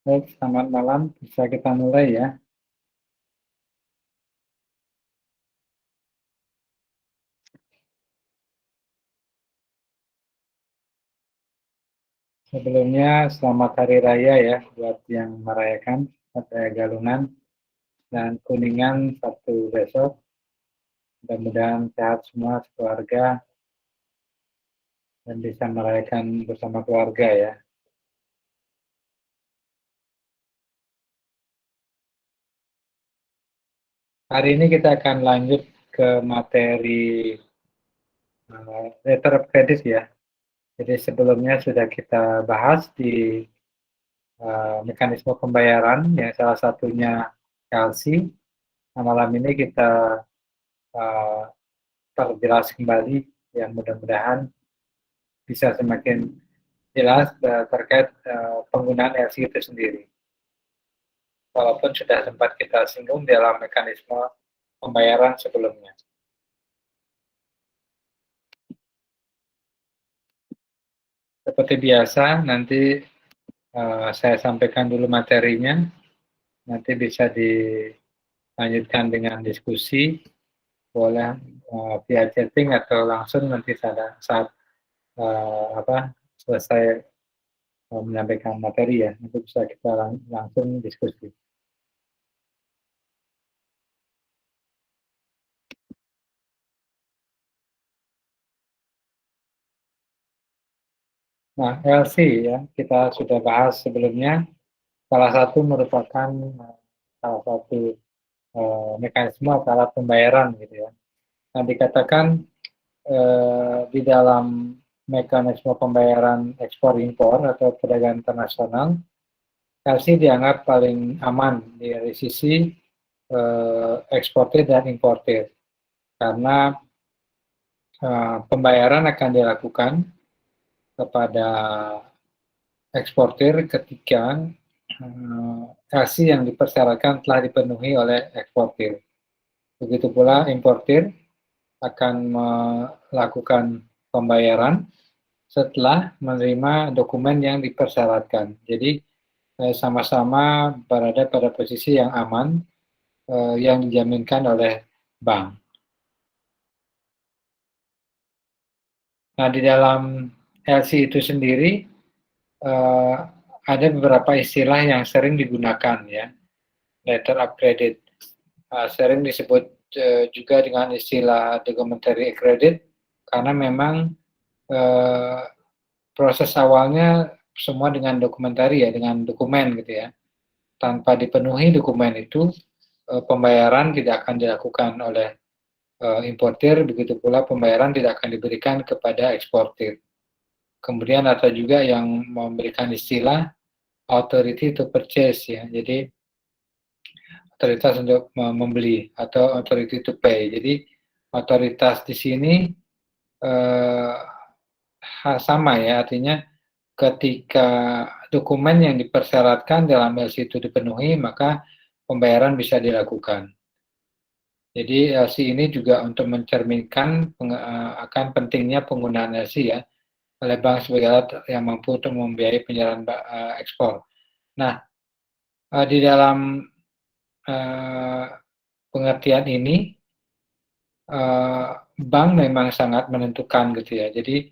Baik, selamat malam. Bisa kita mulai ya. Sebelumnya, selamat Hari Raya ya buat yang merayakan Raya Galungan dan Kuningan Sabtu besok. Mudah-mudahan sehat semua keluarga dan bisa merayakan bersama keluarga ya. Hari ini kita akan lanjut ke materi letter of credit ya. Jadi sebelumnya sudah kita bahas di mekanisme pembayaran yang salah satunya LC. Nah, malam ini kita uh, terjelas kembali yang mudah-mudahan bisa semakin jelas terkait penggunaan LC itu sendiri. Walaupun sudah sempat kita singgung dalam mekanisme pembayaran sebelumnya. Seperti biasa, nanti saya sampaikan dulu materinya, nanti bisa dilanjutkan dengan diskusi, boleh via chatting atau langsung nanti saat selesai menyampaikan materi ya, nanti bisa kita langsung diskusi. Nah, LC ya, kita sudah bahas sebelumnya, salah satu merupakan salah satu mekanisme alat pembayaran gitu ya. Nah, dikatakan di dalam mekanisme pembayaran ekspor impor atau perdagangan internasional, LC dianggap paling aman dari sisi eksportir dan importir karena pembayaran akan dilakukan kepada eksportir ketika LC yang dipersyaratkan telah dipenuhi oleh eksportir. Begitu pula importir akan melakukan pembayaran setelah menerima dokumen yang dipersyaratkan. Jadi sama-sama berada pada posisi yang aman yang dijaminkan oleh bank. Nah, di dalam LC itu sendiri ada beberapa istilah yang sering digunakan ya. Letter of credit sering disebut juga dengan istilah documentary credit karena memang proses awalnya semua dengan dokumentari ya, dengan dokumen gitu ya. Tanpa dipenuhi dokumen itu, pembayaran tidak akan dilakukan oleh importir, begitu pula pembayaran tidak akan diberikan kepada eksportir. Kemudian ada juga yang memberikan istilah authority to purchase ya, jadi otoritas untuk membeli atau authority to pay. Jadi otoritas di sini eh, sama ya, artinya ketika dokumen yang dipersyaratkan dalam LC itu dipenuhi, maka pembayaran bisa dilakukan. Jadi LC ini juga untuk mencerminkan akan pentingnya penggunaan LC ya oleh bank sebagai alat yang mampu untuk membiayai penyerahan ekspor. Nah, di dalam pengertian ini bank memang sangat menentukan gitu ya. Jadi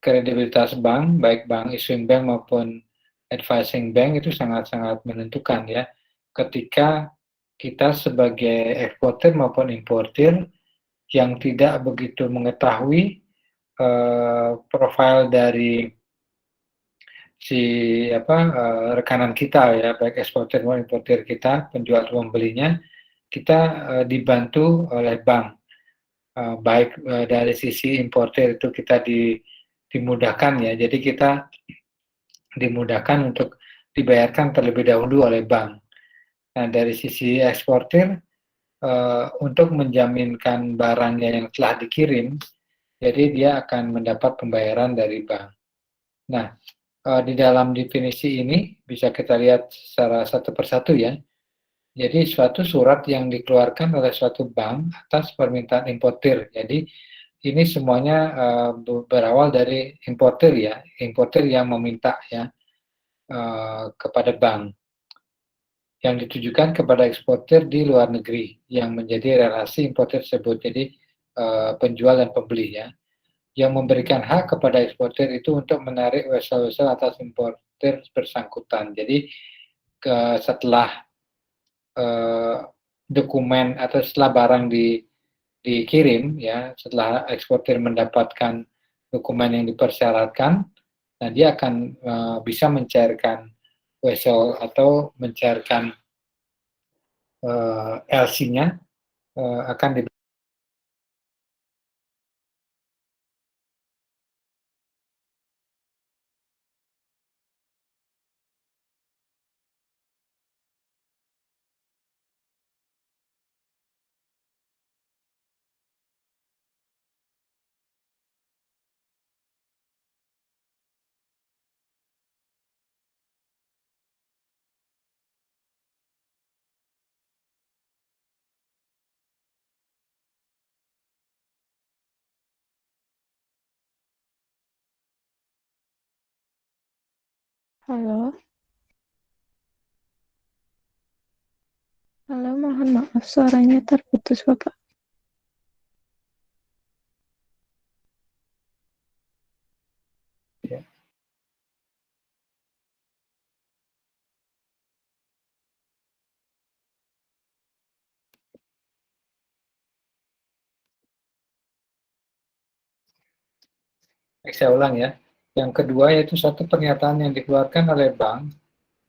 kredibilitas bank, baik bank issuing bank maupun advising bank itu sangat-sangat menentukan ya. Ketika kita sebagai eksportir maupun importir yang tidak begitu mengetahui profil dari si rekanan kita ya, baik eksportir maupun importir kita, penjual atau pembelinya, kita dibantu oleh bank. Baik dari sisi importir itu kita dimudahkan ya, jadi kita dimudahkan untuk dibayarkan terlebih dahulu oleh bank. Nah, dari sisi eksportir, untuk menjaminkan barangnya yang telah dikirim, jadi dia akan mendapat pembayaran dari bank. Nah, di dalam definisi ini bisa kita lihat secara satu persatu ya. Jadi suatu surat yang dikeluarkan oleh suatu bank atas permintaan importir. Jadi ini semuanya berawal dari importir ya, importir yang meminta ya kepada bank. yang ditujukan kepada eksportir di luar negeri yang menjadi relasi importir tersebut. Jadi penjual dan pembeli ya, yang memberikan hak kepada eksportir itu untuk menarik wesel-wesel atas importir bersangkutan. Jadi setelah dokumen atau setelah barang dikirim ya, setelah eksportir mendapatkan dokumen yang dipersyaratkan, nah dia akan bisa mencairkan wesel atau mencairkan LC-nya akan di. Halo, halo, mohon maaf suaranya terputus, Bapak. Ya. Saya ulang ya. Yang kedua yaitu suatu pernyataan yang dikeluarkan oleh bank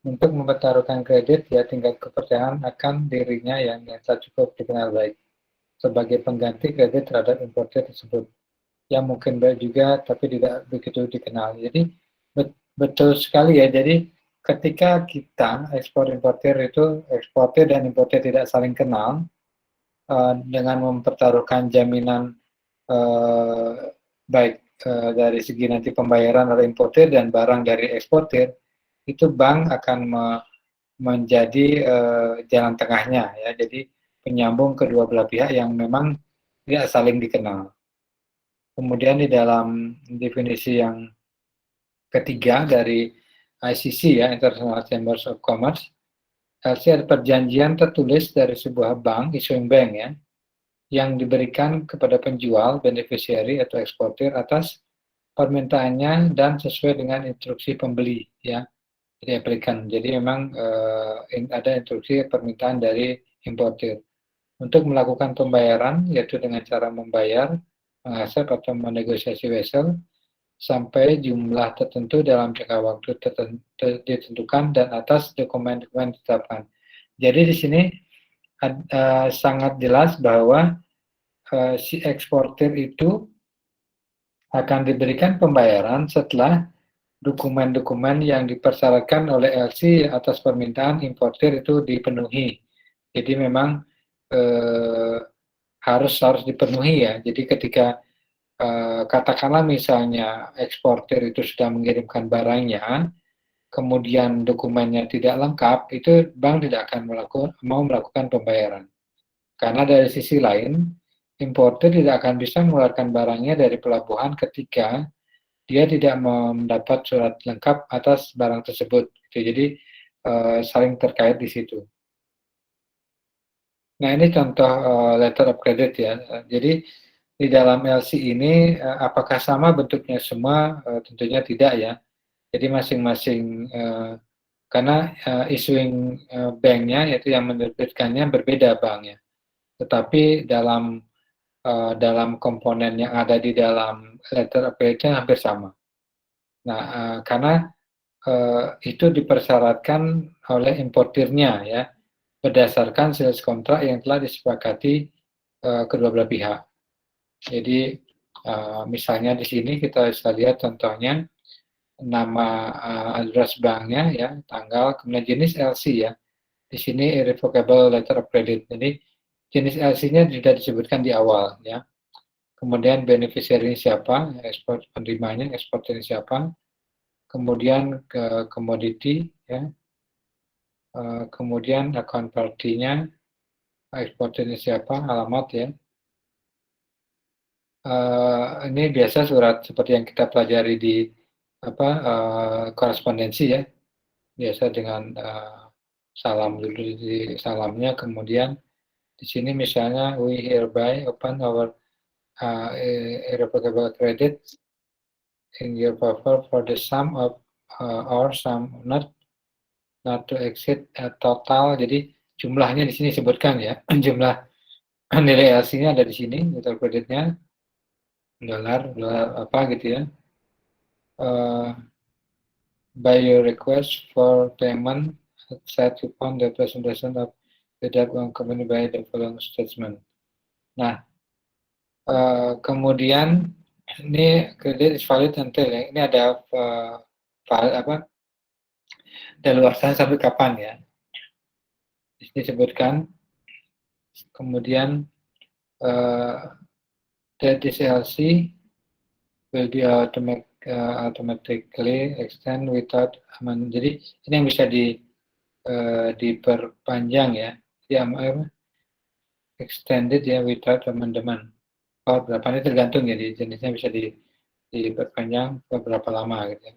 untuk mempertaruhkan kredit ya tingkat kepercayaan akan dirinya yang nyata cukup dikenal baik sebagai pengganti kredit terhadap importer tersebut. Yang mungkin baik juga tapi tidak begitu dikenal. Jadi betul sekali ya. Jadi ketika kita ekspor importer itu eksportir dan importer tidak saling kenal dengan mempertaruhkan jaminan baik dari segi nanti pembayaran oleh importer dan barang dari eksportir, itu bank akan menjadi jalan tengahnya ya. Jadi penyambung kedua belah pihak yang memang tidak saling dikenal. Kemudian di dalam definisi yang ketiga dari ICC ya, International Chambers of Commerce, LC adalah perjanjian tertulis dari sebuah bank, issuing bank ya, yang diberikan kepada penjual, beneficiary atau eksportir atas permintaannya dan sesuai dengan instruksi pembeli ya diberikan. Jadi memang ada instruksi permintaan dari importir untuk melakukan pembayaran yaitu dengan cara membayar, mengasep atau menegosiasi vessel sampai jumlah tertentu dalam jangka waktu ditentukan dan atas dokumen-dokumen ditetapkan. Jadi di sini sangat jelas bahwa si eksportir itu akan diberikan pembayaran setelah dokumen-dokumen yang dipersyaratkan oleh LC atas permintaan importir itu dipenuhi. Jadi memang harus dipenuhi ya. Jadi ketika katakanlah misalnya eksportir itu sudah mengirimkan barangnya, kemudian dokumennya tidak lengkap, itu bank tidak akan mau melakukan pembayaran. Karena dari sisi lain, importer tidak akan bisa mengeluarkan barangnya dari pelabuhan ketika dia tidak mendapat surat lengkap atas barang tersebut. Jadi saling terkait di situ. Nah ini contoh letter of credit ya. Jadi di dalam LC ini apakah sama bentuknya semua? Tentunya tidak ya. Jadi masing-masing karena issuing banknya yaitu yang menerbitkannya berbeda banknya. Tetapi dalam komponen yang ada di dalam letter of credit hampir sama. Nah, karena itu dipersyaratkan oleh importirnya ya berdasarkan sales kontrak yang telah disepakati kedua belah pihak. Jadi misalnya di sini kita bisa lihat contohnya nama address banknya ya, tanggal, kemudian jenis LC ya. Di sini irrevocable letter of credit. Jadi jenis LC-nya sudah disebutkan di awal ya. Kemudian beneficiary siapa, ekspor penerimanya, ekspornya siapa. Kemudian ke komoditi ya. Kemudian account party-nya, ekspornya siapa, alamat ya. Ini biasa surat seperti yang kita pelajari di korespondensi ya, biasa dengan salam dulu di salamnya, kemudian di sini misalnya we hereby open our irrevocable credit in your favor for the sum of or sum not to exceed total. Jadi jumlahnya di sini disebutkan ya, jumlah nilai LC-nya ada di sini, total kreditnya dolar apa gitu ya. By your request for payment set upon the presentation of the debt accompanied by the following statement. Nah, kemudian ini credit is valid until ya. Ini ada daluarsa sampai kapan ya? Disebutkan. Kemudian that this LC will be automatically extend without amendment. Jadi ini yang bisa diperpanjang ya. Jadi extended ya without amendment. Oh, berapa ini tergantung ya, di jenisnya bisa diperpanjang beberapa lama gitu ya.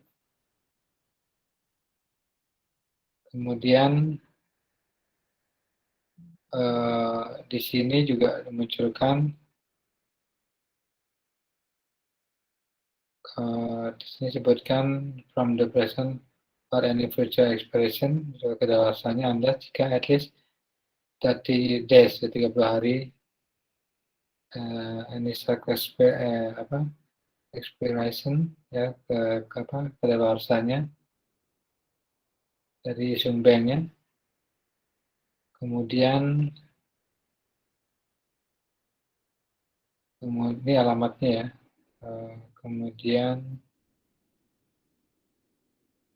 Kemudian di sini juga dimunculkan di sini sebutkan from the present or any future expiration, kedaluarsanya Anda jika at least 30 days, 30 hari any expiration ya kedaluarsanya dari sumbangnya. Kemudian ini alamatnya ya. Kemudian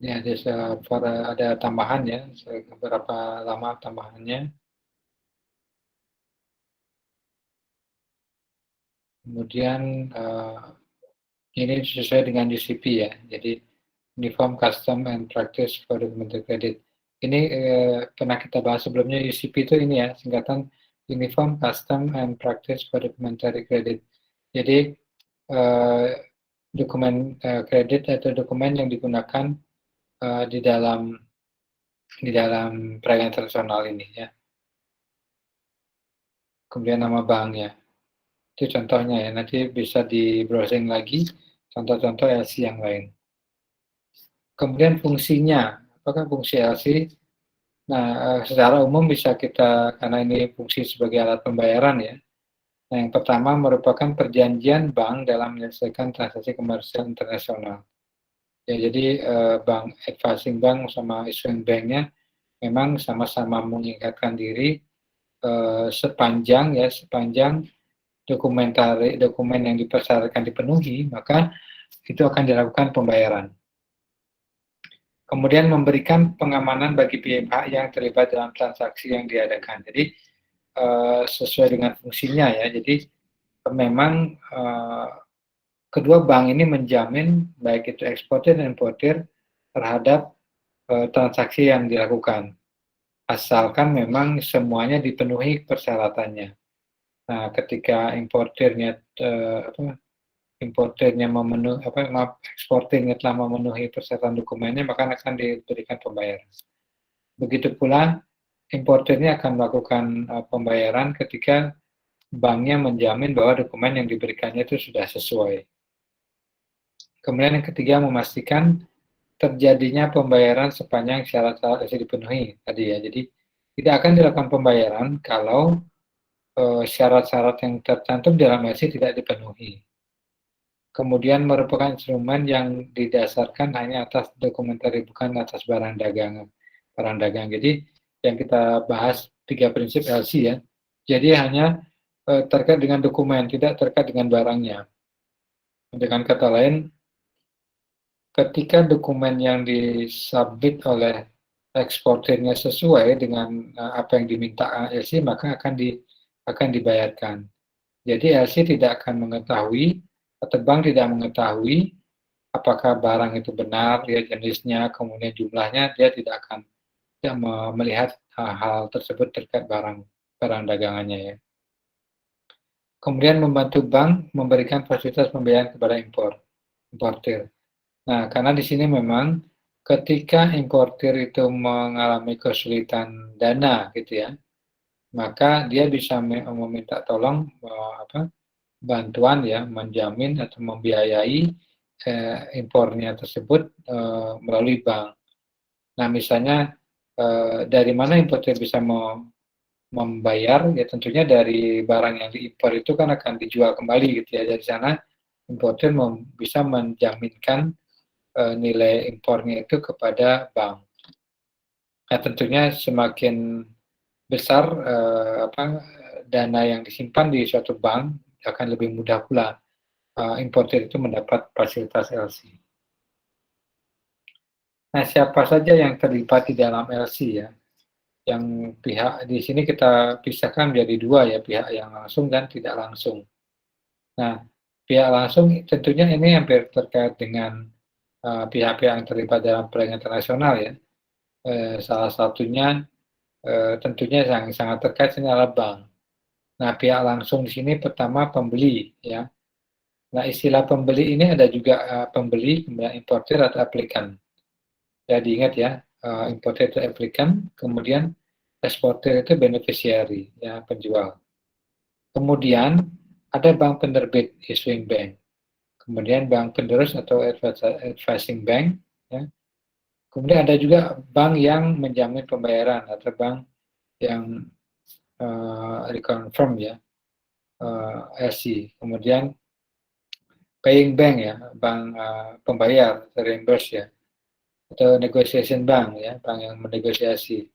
ini ada tambahan ya, beberapa lama tambahannya. Kemudian ini sesuai dengan UCP ya, jadi Uniform Custom and Practice for Documentary Credit. Ini pernah kita bahas sebelumnya. UCP itu ini ya, singkatan Uniform Custom and Practice for Documentary Credit. Jadi dokumen kredit atau dokumen yang digunakan di dalam perdagangan internasional ini ya. Kemudian nama banknya. Itu contohnya ya, nanti bisa di browsing lagi contoh-contoh LC yang lain. Kemudian fungsinya, apakah fungsi LC? Nah, secara umum bisa kita, karena ini fungsi sebagai alat pembayaran ya. Nah, yang pertama merupakan perjanjian bank dalam menyelesaikan transaksi komersial internasional. Ya, jadi bank advising bank sama issuing banknya memang sama-sama mengikatkan diri sepanjang dokumen yang dipersyaratkan dipenuhi, maka itu akan dilakukan pembayaran. Kemudian memberikan pengamanan bagi pihak yang terlibat dalam transaksi yang diadakan. Jadi sesuai dengan fungsinya ya. Jadi memang kedua bank ini menjamin baik itu eksportir dan importir terhadap transaksi yang dilakukan, asalkan memang semuanya dipenuhi persyaratannya. Nah, ketika eksportirnya telah memenuhi persyaratan dokumennya, maka akan diberikan pembayaran. Begitu pula importirnya akan melakukan pembayaran ketika banknya menjamin bahwa dokumen yang diberikannya itu sudah sesuai. Kemudian yang ketiga, memastikan terjadinya pembayaran sepanjang syarat-syarat yang dipenuhi tadi ya. Jadi tidak akan dilakukan pembayaran kalau syarat-syarat yang tercantum dalam LC tidak dipenuhi. Kemudian merupakan instrumen yang didasarkan hanya atas dokumentari, bukan atas barang dagang. Jadi yang kita bahas 3 prinsip LC ya. Jadi hanya terkait dengan dokumen, tidak terkait dengan barangnya. Dengan kata lain, ketika dokumen yang disubmit oleh eksportirnya sesuai dengan apa yang diminta LC, maka akan dibayarkan. Jadi LC tidak akan mengetahui, atau bank tidak mengetahui apakah barang itu benar, ya jenisnya, kemudian jumlahnya, dia tidak akan melihat hal tersebut terkait barang dagangannya ya. Kemudian membantu bank memberikan fasilitas pembayaran kepada importir. Nah, karena di sini memang ketika importir itu mengalami kesulitan dana gitu ya, maka dia bisa meminta tolong bantuan ya, menjamin atau membiayai impornya tersebut melalui bank. Nah, misalnya dari mana importir bisa membayar? Ya tentunya dari barang yang diimpor itu kan akan dijual kembali gitu ya. Dari sana importir bisa menjaminkan nilai impornya itu kepada bank. Nah, tentunya semakin besar dana yang disimpan di suatu bank akan lebih mudah pula importir itu mendapat fasilitas LC. Nah, siapa saja yang terlibat di dalam LC ya? Yang pihak di sini kita pisahkan menjadi dua ya, pihak yang langsung dan tidak langsung. Nah, pihak langsung tentunya ini hampir terkait dengan pihak-pihak yang terlibat dalam perdagangan internasional ya. Salah satunya tentunya yang sangat terkait ini adalah bank. Nah, pihak langsung di sini pertama pembeli ya. Nah, istilah pembeli ini ada juga pembeli, kemudian importir atau aplikan. Jadi ingat ya, importir itu aplikan, kemudian eksportir itu beneficiary, ya penjual. Kemudian ada bank penerbit, issuing bank. Kemudian bank penerus atau advising bank. Ya. Kemudian ada juga bank yang menjamin pembayaran atau bank yang reconfirm ya, LC. Kemudian paying bank ya, bank pembayar, reimburse ya, atau negotiation bank ya, bank yang menegosiasi.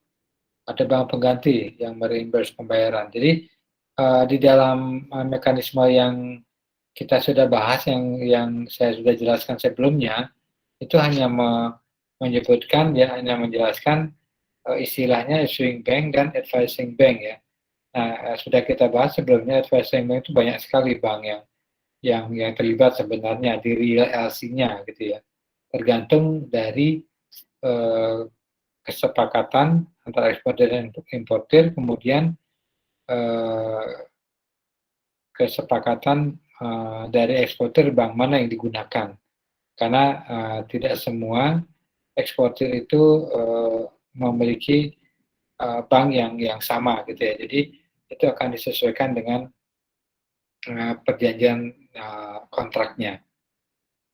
Ada bank pengganti yang mereimburse pembayaran. Jadi di dalam mekanisme yang kita sudah bahas, yang saya sudah jelaskan sebelumnya, itu hanya menyebutkan ya, hanya menjelaskan istilahnya issuing bank dan advising bank ya. Nah, sudah kita bahas sebelumnya, advising bank itu banyak sekali bank yang terlibat sebenarnya di real LC-nya gitu ya. Tergantung dari kesepakatan antara eksportir dan importir, kemudian kesepakatan dari eksportir bank mana yang digunakan. Karena tidak semua eksportir itu memiliki bank yang sama gitu ya. Jadi itu akan disesuaikan dengan perjanjian kontraknya.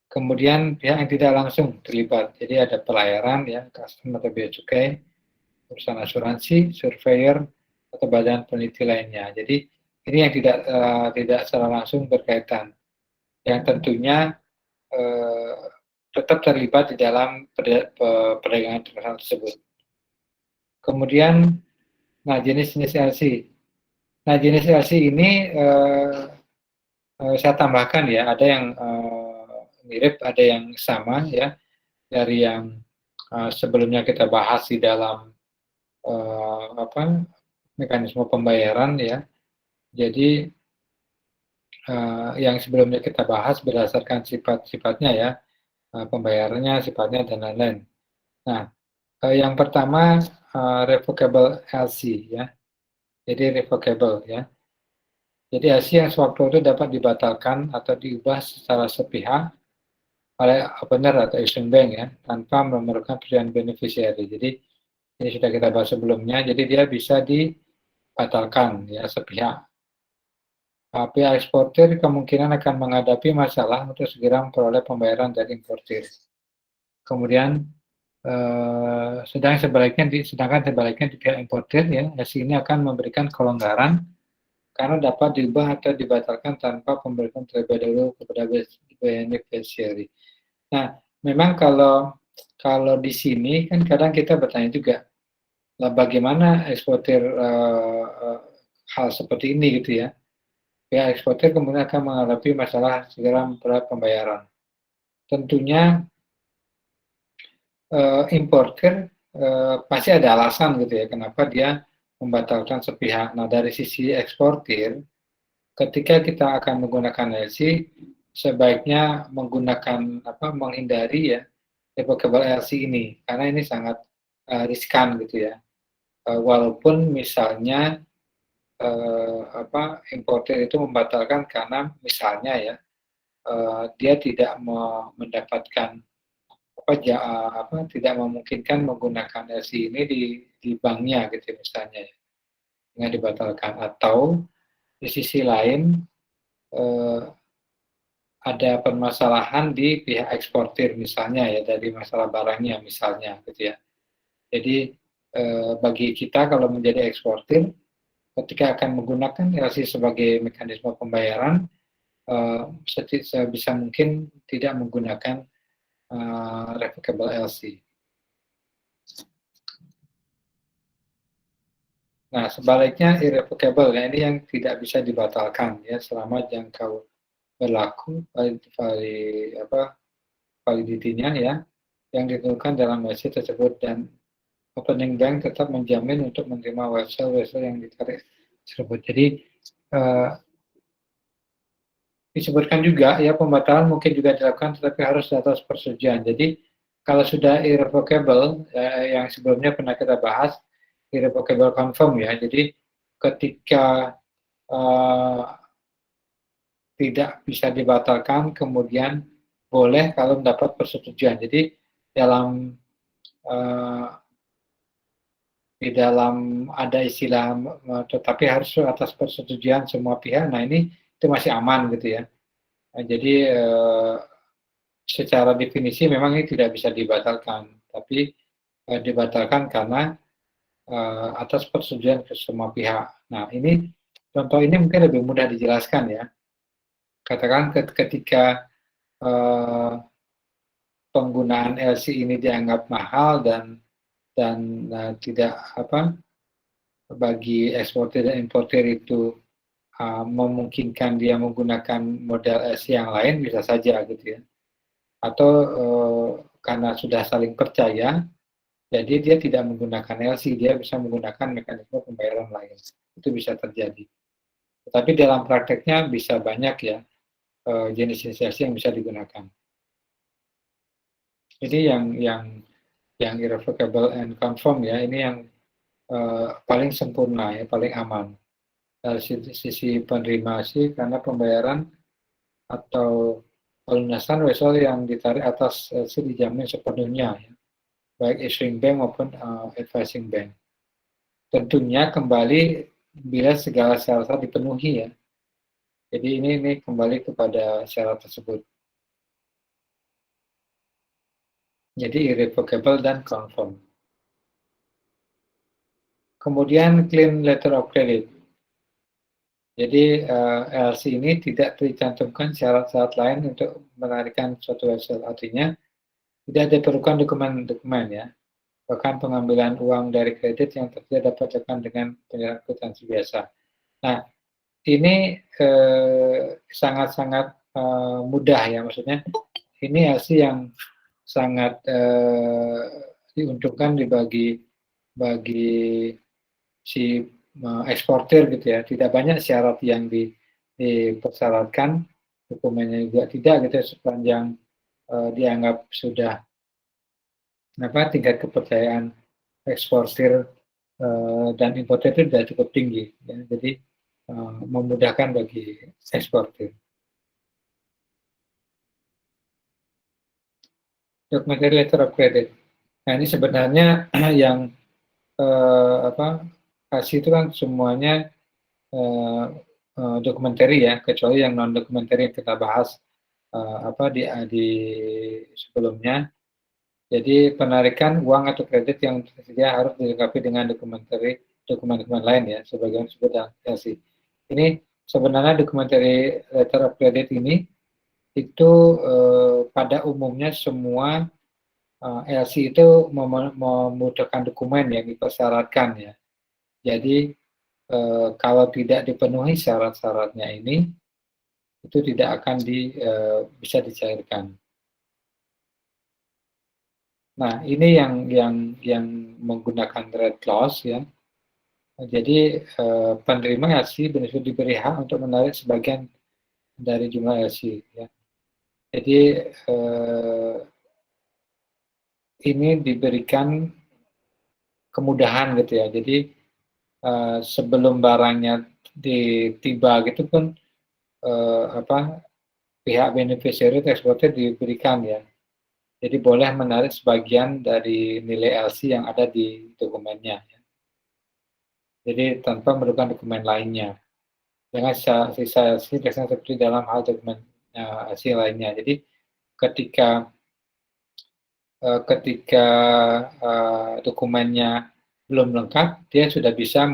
Kemudian pihak yang tidak langsung terlibat. Jadi ada pelayaran ya, custom atau bea cukai, perusahaan asuransi, surveyor, atau badan peneliti lainnya. Jadi ini yang tidak secara langsung berkaitan. Yang tentunya tetap terlibat di dalam perdagangan internasional tersebut. Kemudian, nah jenis-jenis LC. Nah jenis LC ini saya tambahkan ya, ada yang mirip, ada yang sama ya, dari yang sebelumnya kita bahas di dalam mekanisme pembayaran ya. Jadi yang sebelumnya kita bahas berdasarkan sifat-sifatnya ya, pembayarannya, sifatnya dan lain-lain. Nah, yang pertama revocable LC ya. Jadi revocable ya. Jadi LC yang sewaktu itu dapat dibatalkan atau diubah secara sepihak oleh opener atau issuing bank ya, tanpa memerlukan persetujuan beneficiary. Jadi ini sudah kita bahas sebelumnya. Jadi dia bisa dibatalkan ya sepihak. Pihak eksportir kemungkinan akan menghadapi masalah untuk segera memperoleh pembayaran dari importir. Kemudian sedangkan sebaliknya di pihak importir ya, LC ini akan memberikan kelonggaran karena dapat diubah atau dibatalkan tanpa pemberian terlebih dahulu kepada beneficiary. Nah, memang kalau di sini kan kadang kita bertanya juga, lah bagaimana eksportir hal seperti ini gitu ya. Pihak eksportir kemudian akan menghadapi masalah segera memperoleh pembayaran. Tentunya importir pasti ada alasan gitu ya, kenapa dia membatalkan sepihak. Nah, dari sisi eksportir, ketika kita akan menggunakan LC, sebaiknya menghindari ya revocable LC ini, karena ini sangat riskan gitu ya. Walaupun misalnya importir itu membatalkan karena misalnya ya dia tidak mendapatkan tidak memungkinkan menggunakan LC ini di banknya gitu misalnya, dengan dibatalkan. Atau di sisi lain ada permasalahan di pihak eksportir misalnya ya, dari masalah barangnya misalnya gitu ya. Jadi bagi kita kalau menjadi eksportir, ketika akan menggunakan LC sebagai mekanisme pembayaran, sebisa mungkin tidak menggunakan revocable LC. Nah, sebaliknya irrevocable, ya ini yang tidak bisa dibatalkan ya selama jangka berlaku validitinya ya, yang ditentukan dalam LC tersebut, dan opening bank tetap menjamin untuk menerima wholesale yang ditarik tersebut. Jadi disebutkan juga ya, pembatalan mungkin juga dilakukan tetapi harus atas persetujuan. Jadi kalau sudah irrevocable, yang sebelumnya pernah kita bahas, irrevocable confirm ya. Jadi ketika tidak bisa dibatalkan, kemudian boleh kalau mendapat persetujuan. Jadi di dalam ada istilah tetapi harus atas persetujuan semua pihak. Nah ini itu masih aman gitu ya. Nah, jadi secara definisi memang ini tidak bisa dibatalkan, tapi dibatalkan karena atas persetujuan ke semua pihak. Nah ini contoh ini mungkin lebih mudah dijelaskan ya. Katakan ketika penggunaan LC ini dianggap mahal dan tidak bagi eksportir dan importir itu memungkinkan dia menggunakan model LC yang lain, bisa saja gitu ya. Atau karena sudah saling percaya, jadi dia tidak menggunakan LC, dia bisa menggunakan mekanisme pembayaran lain. Itu bisa terjadi. Tetapi dalam prakteknya bisa banyak ya jenis-jenis LC yang bisa digunakan. Jadi yang irrevocable and confirm ya, ini yang paling sempurna ya, paling aman. Dari sisi penerima sih, karena pembayaran atau pelunasan wesel yang ditarik atas dijamin sepenuhnya ya, baik issuing bank maupun advising bank. Tentunya kembali bila segala syarat dipenuhi ya. Jadi ini kembali kepada syarat tersebut. Jadi irrevocable dan confirm. Kemudian clean letter of credit. Jadi LC ini tidak dicantumkan syarat-syarat lain untuk menarikan suatu wesel. Artinya tidak diperlukan dokumen-dokumen ya. Bahkan pengambilan uang dari kredit yang tersedia dapat dilakukan dengan penyerahan kwitansi biasa. Nah, ini sangat-sangat mudah ya, maksudnya ini LC yang sangat diuntungkan bagi si eksportir gitu ya. Tidak banyak syarat yang dipersyaratkan, dokumennya juga tidak gitu ya, sepanjang dianggap sudah tingkat kepercayaan eksportir dan importer itu sudah cukup tinggi ya. Jadi memudahkan bagi eksportir. Documentary letter of credit. Nah ini sebenarnya yang kasih itu kan semuanya documentary ya, kecuali yang non documentary yang kita bahas di sebelumnya. Jadi penarikan uang atau kredit yang tersedia harus dilengkapi dengan dokumen-dokumen lain ya, sebagaimana disebut dalam LC. Ini sebenarnya documentary letter of credit ini itu pada umumnya semua LC itu membutuhkan dokumen yang dipersyaratkan ya. Jadi kalau tidak dipenuhi syarat-syaratnya ini, itu tidak akan bisa dicairkan. Nah, ini yang menggunakan red clause ya. Jadi penerima LC benar-benar diberi hak untuk menarik sebagian dari jumlah LC ya. Jadi ini diberikan kemudahan gitu ya. Jadi sebelum barangnya tiba gitu pun pihak beneficiary eksportir diberikan ya Jadi boleh menarik sebagian dari nilai LC yang ada di dokumennya. Jadi tanpa memerlukan dokumen lainnya. Dengan sisa LC biasanya seperti dalam hal dokumen LC lainnya. Jadi ketika dokumennya belum lengkap, dia sudah bisa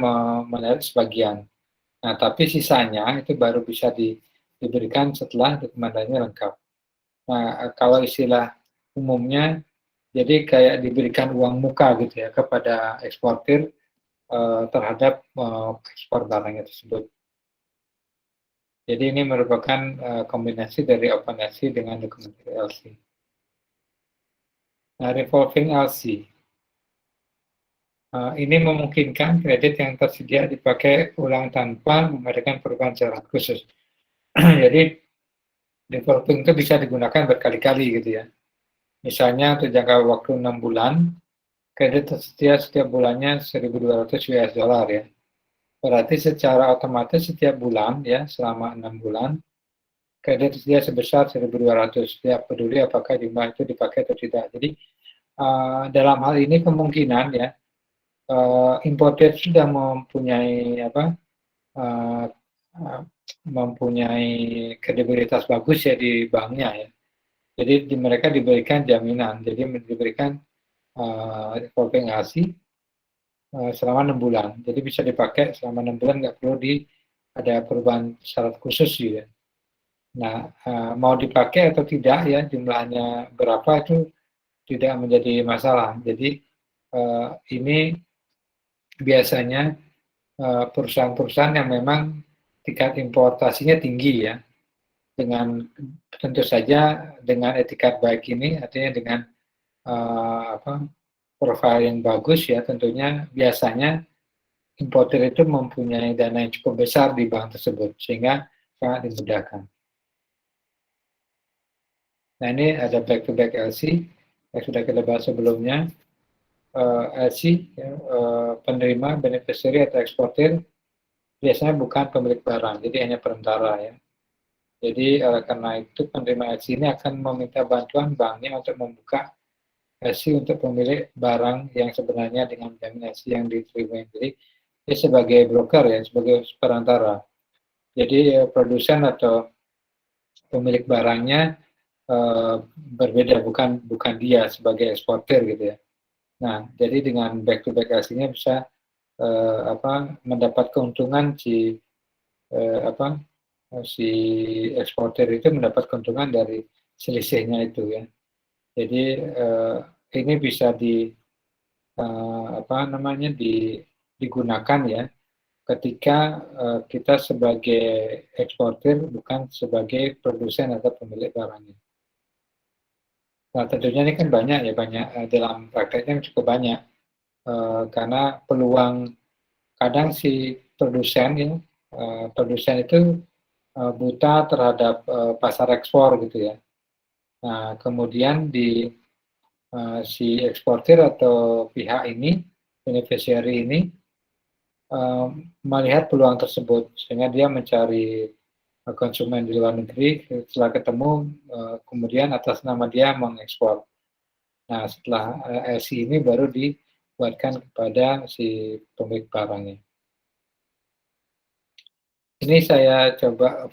menarik sebagian. Nah, tapi sisanya itu baru bisa diberikan setelah dokumen lainnya lengkap. Nah, kalau istilah umumnya, jadi kayak diberikan uang muka gitu ya kepada eksportir terhadap ekspor barangnya tersebut. Jadi ini merupakan kombinasi dari open LC dengan documentary LC. Nah, revolving LC. Ini memungkinkan kredit yang tersedia dipakai ulang tanpa mengadakan perubahan syarat khusus. Jadi revolving itu bisa digunakan berkali-kali gitu ya. Misalnya untuk jangka waktu 6 bulan, kredit tersedia setiap bulannya 1.200 US dollar ya. Berarti secara otomatis setiap bulan ya selama 6 bulan, kredit tersedia sebesar 1.200. Tidak peduli apakah jumlah itu dipakai atau tidak. Jadi dalam hal ini kemungkinan ya importer sudah mempunyai mempunyai kredibilitas bagus ya di banknya ya. Jadi mereka diberikan jaminan, jadi diberikan revolving LC selama 6 bulan. Jadi bisa dipakai selama 6 bulan, nggak perlu ada perubahan syarat khusus gitu ya. Nah, mau dipakai atau tidak ya, jumlahnya berapa itu tidak menjadi masalah. Jadi ini biasanya perusahaan-perusahaan yang memang tingkat importasinya tinggi ya, dengan tentu saja dengan etikat baik ini, artinya dengan profil yang bagus ya, tentunya biasanya importer itu mempunyai dana yang cukup besar di bank tersebut, sehingga sangat dimudahkan. Nah ini ada back-to-back LC yang sudah kita bahas sebelumnya. LC, ya, penerima, beneficiary atau eksportir, biasanya bukan pemilik barang, jadi hanya perantara ya. Jadi karena itu penerima LC ini akan meminta bantuan banknya untuk membuka LC untuk pemilik barang yang sebenarnya dengan jaminan LC yang diterima. Jadi dia sebagai broker ya, sebagai perantara. Jadi produsen atau pemilik barangnya berbeda, bukan dia sebagai eksportir gitu ya. Nah, jadi dengan back to back LC-nya bisa mendapat keuntungan si eksportir itu mendapat keuntungan dari selisihnya itu ya. Jadi ini bisa digunakan ya ketika kita sebagai eksportir bukan sebagai produsen atau pemilik barangnya. Nah tentunya ini kan banyak dalam prakteknya cukup banyak karena peluang kadang si produsen itu buta terhadap pasar ekspor gitu ya. Nah kemudian si eksportir atau pihak ini, beneficiary ini melihat peluang tersebut sehingga dia mencari konsumen di luar negeri, setelah ketemu kemudian atas nama dia mengekspor. Nah setelah LC ini baru dibuatkan kepada si pemilik barangnya. Ini saya coba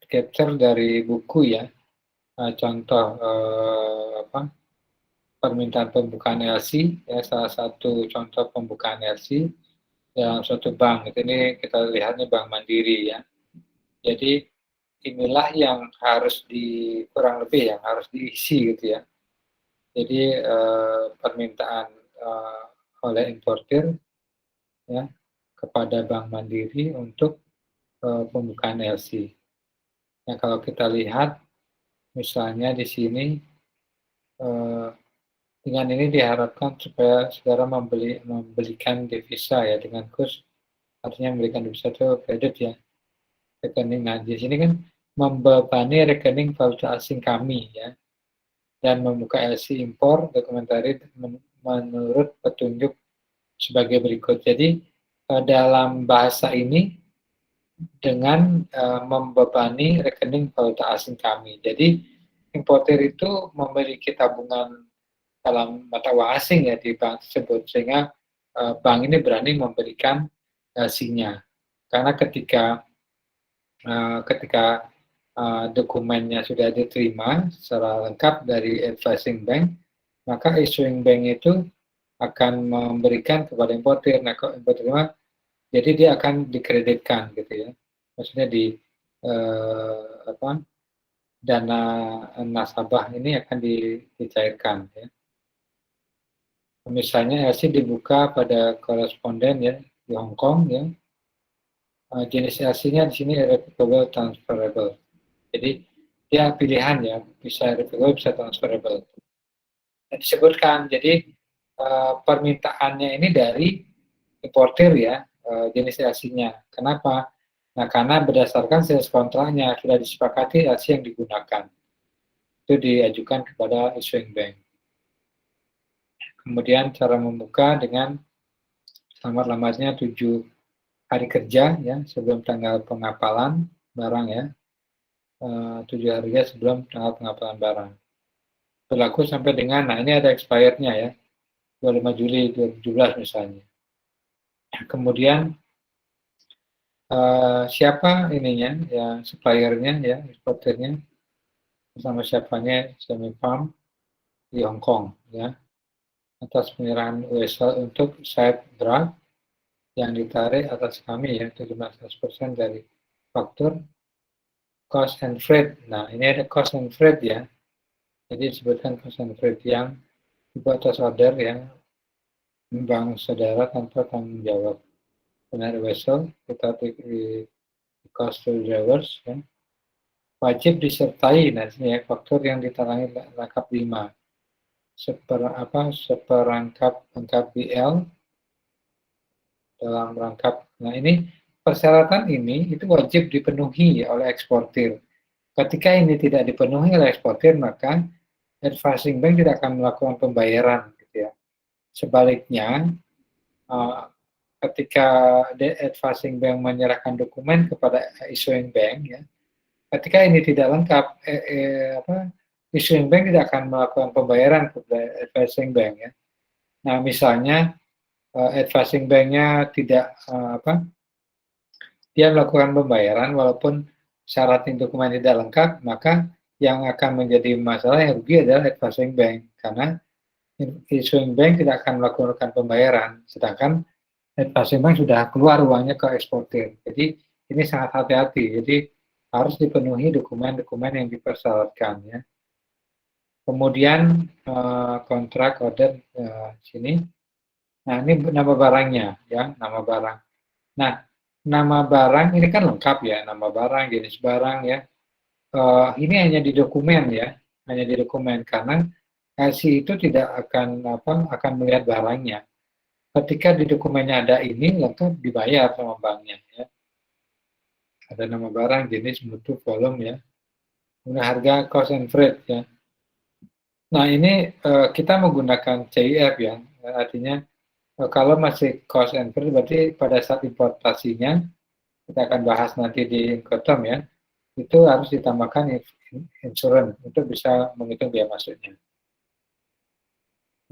capture dari buku ya, contoh permintaan pembukaan LC ya, salah satu contoh pembukaan LC dalam suatu bank. Ini kita lihatnya Bank Mandiri ya. Jadi inilah yang harus kurang lebih yang harus diisi gitu ya. Jadi permintaan oleh importir ya kepada Bank Mandiri untuk pembukaan LC. Nah kalau kita lihat misalnya di sini dengan ini diharapkan supaya saudara membelikan devisa ya dengan kurs, artinya membelikan devisa itu kredit ya rekening. Nah di sini kan membebani rekening valuta asing kami ya, dan membuka LC impor dokumentari menurut petunjuk sebagai berikut. Jadi dalam bahasa ini dengan membebani rekening valuta asing kami. Jadi importer itu memiliki tabungan dalam mata uang asing ya di bank tersebut, sehingga bank ini berani memberikan SIM-nya. Karena ketika dokumennya sudah diterima secara lengkap dari advising bank, maka issuing bank itu akan memberikan kepada importer. Nah, kalau importer terima, jadi dia akan dikreditkan gitu ya. Maksudnya dana nasabah ini akan dicairkan ya. Misalnya LC dibuka pada koresponden ya di Hong Kong ya. Jenis LC-nya di sini irrevocable transferable. Jadi dia pilihan ya, bisa irrevocable, bisa transferable. Dan disebutkan, jadi permintaannya ini dari importer ya, jenis LC-nya. Kenapa? Nah, karena berdasarkan sales kontraknya sudah disepakati LC yang digunakan. Itu diajukan kepada issuing bank. Kemudian cara membuka dengan lambat-lambatnya 7 hari kerja ya sebelum tanggal pengapalan barang ya. 7 hari kerja sebelum tanggal pengapalan barang. Berlaku sampai dengan, nah ini ada expirednya ya, 25 Juli 2017 misalnya. Kemudian siapa ininya ya, suppliernya ya, eksporternya, sama siapanya Semi Farm di Hong Kong ya, atas penyerahan USL untuk side draft yang ditarik atas kami ya, 17% dari faktur cost and freight. Nah ini ada cost and freight ya, jadi disebutkan cost and freight yang dibuat atas order ya, bank saudara tanpa tanggung jawab. Benar vessel kita di cost to drivers ya. Wajib disertai nantinya ya, faktur yang ditalangi rangkap 5 seperangkap lengkap BL dalam rangkap. Nah ini persyaratan ini itu wajib dipenuhi oleh eksportir. Ketika ini tidak dipenuhi oleh eksportir, maka advising bank tidak akan melakukan pembayaran gitu ya. Sebaliknya ketika advising bank menyerahkan dokumen kepada issuing bank ya, ketika ini tidak lengkap, issuing bank tidak akan melakukan pembayaran kepada advising bank ya. Nah misalnya advising banknya tidak dia melakukan pembayaran walaupun syarat dokumen tidak lengkap, maka yang akan menjadi masalah yang rugi adalah advising bank karena issuing bank tidak akan melakukan pembayaran, sedangkan advising bank sudah keluar uangnya ke eksportir. Jadi ini sangat hati-hati. Jadi harus dipenuhi dokumen-dokumen yang dipersyaratkan ya. Kemudian kontrak order sini. Nah ini nama barangnya ya, nama barang. Nah nama barang ini kan lengkap ya, nama barang, jenis barang ya. Ini hanya di dokumen ya, hanya di dokumen karena LC itu tidak akan melihat barangnya. Ketika di dokumennya ada ini, lengkap dibayar sama banknya ya. Ada nama barang, jenis, mutu, volume ya. Kemudian harga, cost and freight ya. Nah ini kita menggunakan CIF ya, artinya kalau masih cost and freight berarti pada saat importasinya, kita akan bahas nanti di Incoterm ya, itu harus ditambahkan insurance untuk bisa menghitung biaya masuknya.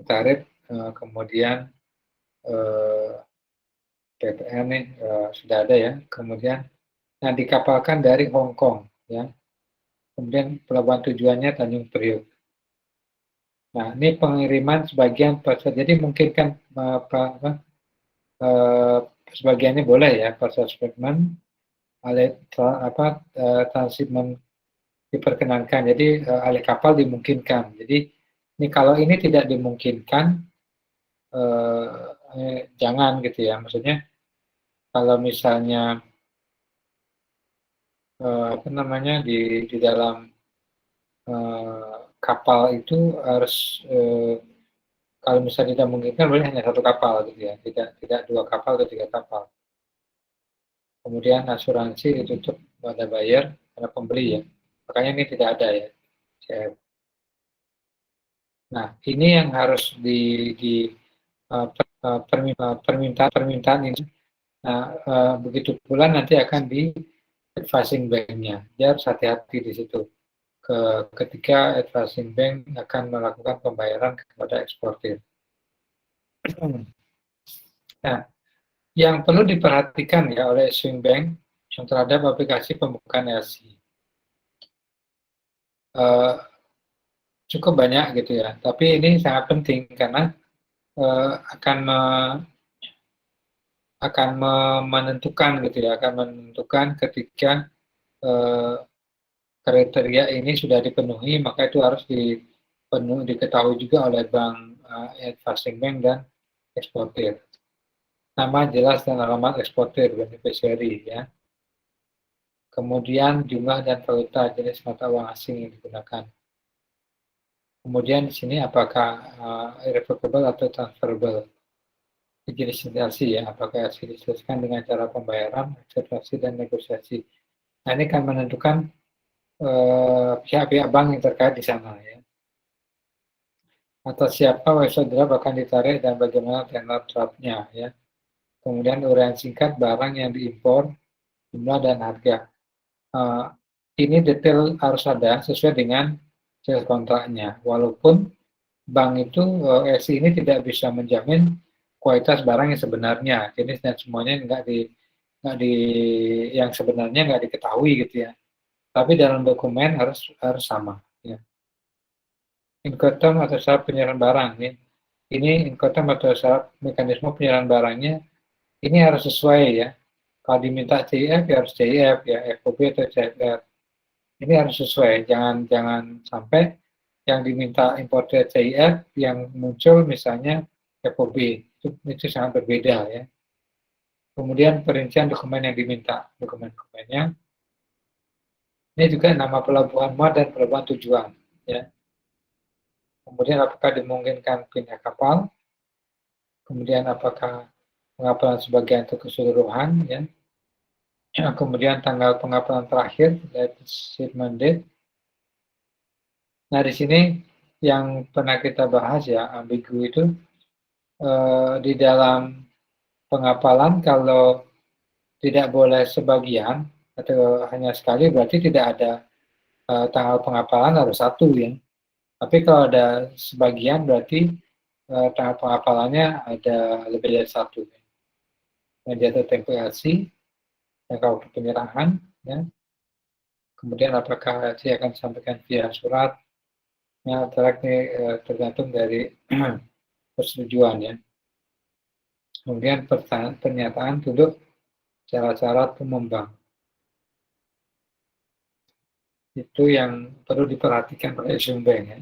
Tarif, kemudian PPN nih sudah ada ya, kemudian nah dikapalkan dari Hong Kong ya, kemudian pelabuhan tujuannya Tanjung Priok. Nah ini pengiriman sebagian jadi mungkin kan sebagiannya boleh ya parcel shipment, transshipment diperkenankan, jadi alih kapal dimungkinkan. Jadi ini kalau ini tidak dimungkinkan jangan gitu ya, maksudnya kalau misalnya di dalam kapal itu harus kalau misalnya tidak memungkinkan boleh hanya satu kapal gitu ya, tidak 2 kapal atau 3 kapal. Kemudian asuransi ditutup pada buyer karena pembeli ya, makanya ini tidak ada ya CF. Nah ini yang harus permintaan ini. Nah begitu pula nanti akan di advising bank-nya, dia harus hati-hati di situ. ketika advising bank akan melakukan pembayaran kepada eksportir. Nah, yang perlu diperhatikan ya oleh issuing bank terhadap aplikasi pembukaan LC. Cukup banyak gitu ya, tapi ini sangat penting karena akan menentukan gitu ya, akan menentukan ketika kriteria ini sudah dipenuhi, maka itu harus diketahui juga oleh bank, advising bank dan eksportir. Nama jelas dan alamat eksportir, beneficiary ya. Kemudian jumlah dan valuta jenis mata uang asing yang digunakan. Kemudian di sini apakah irrevocable atau transferable. Jenis transaksi ya, apakah diselesaikan dengan cara pembayaran, akselerasi dan negosiasi. Nah ini akan menentukan pihak-pihak bank yang terkait di sana ya. Atau siapa website draft akan ditarik dan bagaimana tenor draftnya ya. Kemudian uraian singkat barang yang diimpor, jumlah dan harga. Ini detail harus ada sesuai dengan sales kontraknya. Walaupun bank itu LC ini tidak bisa menjamin kualitas barang yang sebenarnya, jenis dan semuanya yang sebenarnya nggak diketahui gitu ya. Tapi dalam dokumen harus sama. Ya. Incoterm atau syarat penyerahan barang ya. Ini incoterm atau syarat mekanisme penyerahan barangnya ini harus sesuai ya. Kalau diminta CIF ya harus CIF ya, FOB atau CFR. Ini harus sesuai, jangan sampai yang diminta importer CIF yang muncul misalnya FOB, itu sangat berbeda ya. Kemudian perincian dokumen yang diminta, dokumen-dokumennya. Ini juga nama pelabuhan muat dan pelabuhan tujuan ya. Kemudian apakah dimungkinkan pindah kapal, kemudian apakah pengapalan sebagian atau keseluruhan ya. Kemudian tanggal pengapalan terakhir, shipment date. Nah di sini yang pernah kita bahas ya, ambigu itu di dalam pengapalan kalau tidak boleh sebagian atau hanya sekali berarti tidak ada tanggal pengapalan harus satu ya. Tapi kalau ada sebagian berarti tanggal pengapalannya ada lebih dari satu. Nah, dia ada tempo LC, yang kalau penyerahan, ya. Kemudian apakah LC akan disampaikan via surat, ya, tergantung dari persetujuan ya. Kemudian pernyataan duduk syarat-syarat pengembang. Itu yang perlu diperhatikan oleh issuing bank ya.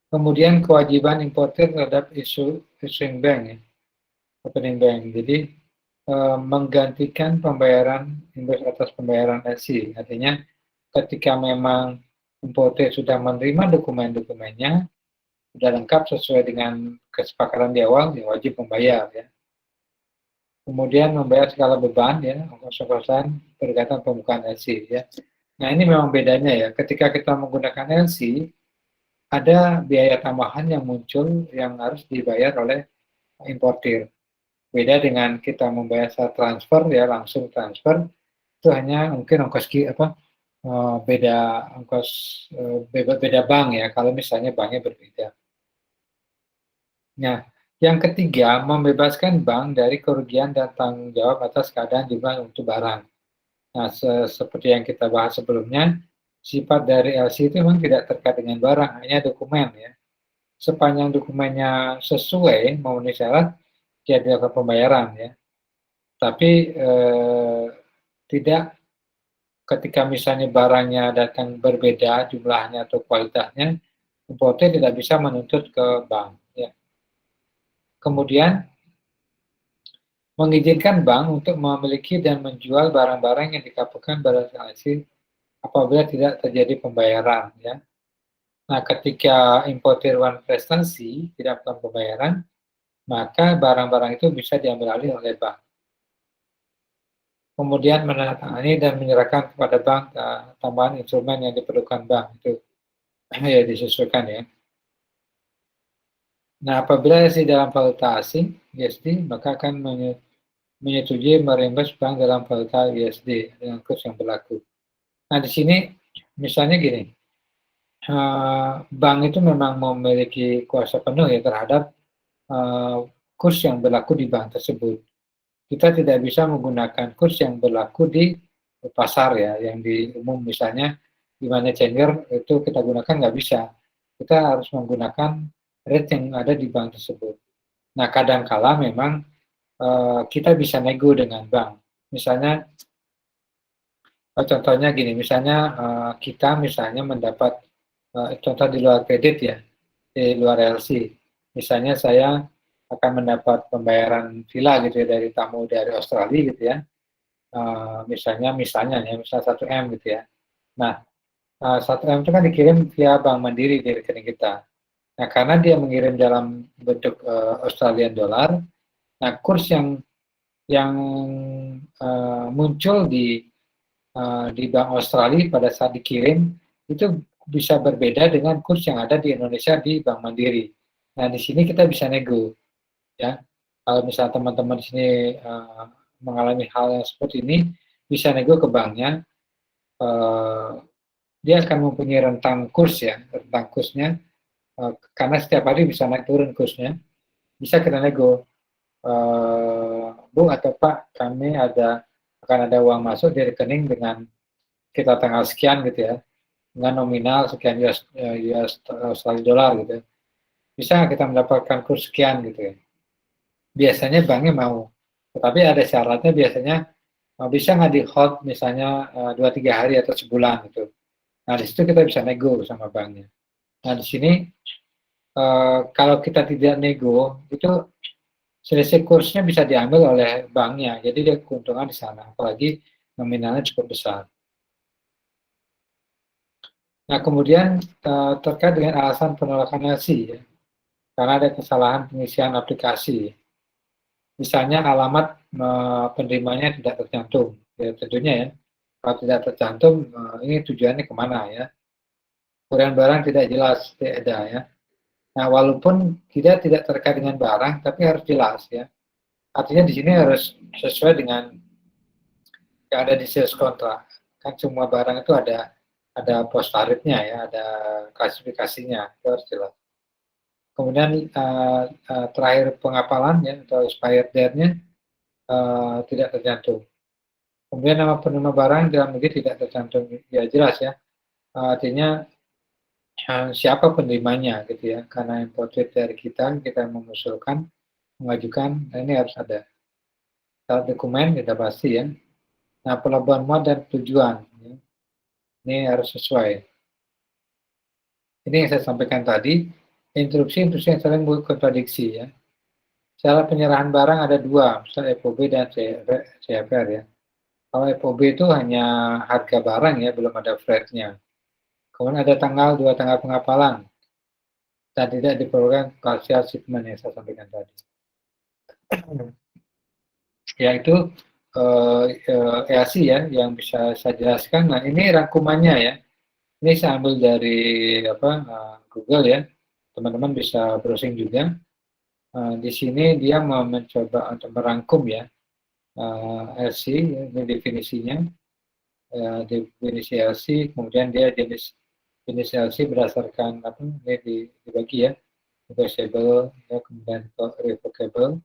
Kemudian kewajiban importer terhadap issuing bank ya, opening bank. Jadi menggantikan pembayaran invoice atas pembayaran LC. Artinya ketika memang importer sudah menerima dokumen-dokumennya, sudah lengkap sesuai dengan kesepakatan di awal, ya wajib membayar ya. Kemudian membayar segala beban ya, ongkos-ongkosan berkaitan pembukaan LC ya. Nah ini memang bedanya ya, ketika kita menggunakan LC, ada biaya tambahan yang muncul yang harus dibayar oleh importir. Beda dengan kita membayar saat transfer ya, langsung transfer, itu hanya mungkin ongkos beda ongkos beda bank ya, kalau misalnya banknya berbeda. Nah, yang ketiga, membebaskan bank dari kerugian dan tanggung jawab atas keadaan jumlah mutu barang. Nah, seperti yang kita bahas sebelumnya, sifat dari LC itu memang tidak terkait dengan barang, hanya dokumen ya. Sepanjang dokumennya sesuai memenuhi syarat, dia dilakukan pembayaran ya. Tapi tidak ketika misalnya barangnya datang berbeda jumlahnya atau kualitasnya, importer tidak bisa menuntut ke bank ya. Kemudian mengizinkan bank untuk memiliki dan menjual barang-barang yang dikapurkan pada transaksi apabila tidak terjadi pembayaran ya. Nah, ketika importer one prestasi tidak melakukan pembayaran, maka barang-barang itu bisa diambil alih oleh bank. Kemudian menandatangani dan menyerahkan kepada bank tambahan instrumen yang diperlukan bank itu ya disesuaikan ya. Nah, apabila di dalam valuta asing USD, maka akan menyetujui merimbas bank dalam valuta USD dengan kurs yang berlaku. Nah, di sini misalnya gini, bank itu memang memiliki kuasa penuh ya terhadap kurs yang berlaku di bank tersebut. Kita tidak bisa menggunakan kurs yang berlaku di pasar ya, yang di umum misalnya di mana changer itu kita gunakan nggak bisa. Kita harus menggunakan rate yang ada di bank tersebut. Nah, kadangkala memang kita bisa nego dengan bank. Misalnya, contohnya gini, misalnya kita misalnya mendapat contoh di luar kredit ya, di luar LC. Misalnya saya akan mendapat pembayaran villa gitu ya dari tamu dari Australia gitu ya. Misalnya ya, misal 1 M gitu ya. Nah, 1 M itu kan dikirim via Bank Mandiri di rekening kita. Nah, karena dia mengirim dalam bentuk Australian dollar, nah kurs yang muncul di Bank Australia pada saat dikirim itu bisa berbeda dengan kurs yang ada di Indonesia di Bank Mandiri. Nah, di sini kita bisa nego, ya. Kalau misalnya teman-teman di sini mengalami hal yang seperti ini, bisa nego ke banknya. Dia akan mempunyai rentang kurs ya, rentang kursnya, karena setiap hari bisa naik turun kursnya. Bisa kita nego, Bu atau Pak, kami akan ada uang masuk di rekening dengan kita tanggal sekian gitu ya, dengan nominal sekian US Australia dollar gitu ya. Bisa kita mendapatkan kurs sekian gitu ya. Biasanya banknya mau, tetapi ada syaratnya biasanya bisa nggak di hold misalnya 2-3 hari atau sebulan gitu. Nah, di situ kita bisa nego sama banknya. Nah, di sini kalau kita tidak nego, itu selisih kursnya bisa diambil oleh banknya. Jadi dia keuntungan di sana, apalagi nominalnya cukup besar. Nah, kemudian terkait dengan alasan penolakan LC, ya, karena ada kesalahan pengisian aplikasi. Misalnya alamat penerimanya tidak tercantum. Ya, tentunya ya, kalau tidak tercantum, ini tujuannya kemana ya. Kemudian barang tidak jelas, tidak ada ya. Nah, walaupun tidak terkait dengan barang, tapi harus jelas ya. Artinya di sini harus sesuai dengan yang ada di sales contract. Kan semua barang itu ada post tarifnya ya, ada klasifikasinya, itu harus jelas. Kemudian terakhir pengapalan ya atau expired date-nya tidak tercantum. Kemudian nama penerima barang dalam negeri tidak tercantum, ya jelas ya. Artinya siapa penerimanya gitu ya, karena imported dari kita mengusulkan, mengajukan, nah ini harus ada. Syarat dokumen kita pasti ya. Nah, pelabuhan muat dan tujuan, ya. Ini harus sesuai. Ini yang saya sampaikan tadi, instruksi yang saling kontradiksi ya. Cara penyerahan barang ada dua, misalnya FOB dan CFR ya. Kalau FOB itu hanya harga barang ya, belum ada freight-nya. Kemudian ada dua tanggal pengapalan dan tidak diperlukan partial shipment yang saya sampaikan tadi. Yaitu EAC ya yang bisa saya jelaskan. Nah, ini rangkumannya ya. Ini saya ambil dari Google ya. Teman-teman bisa browsing juga. Di sini dia mau mencoba untuk merangkum ya LC, ini definisinya. Definisi LC, kemudian dia jenis LC berdasarkan ini dibagi ya, negotiable, ya, kemudian revocable,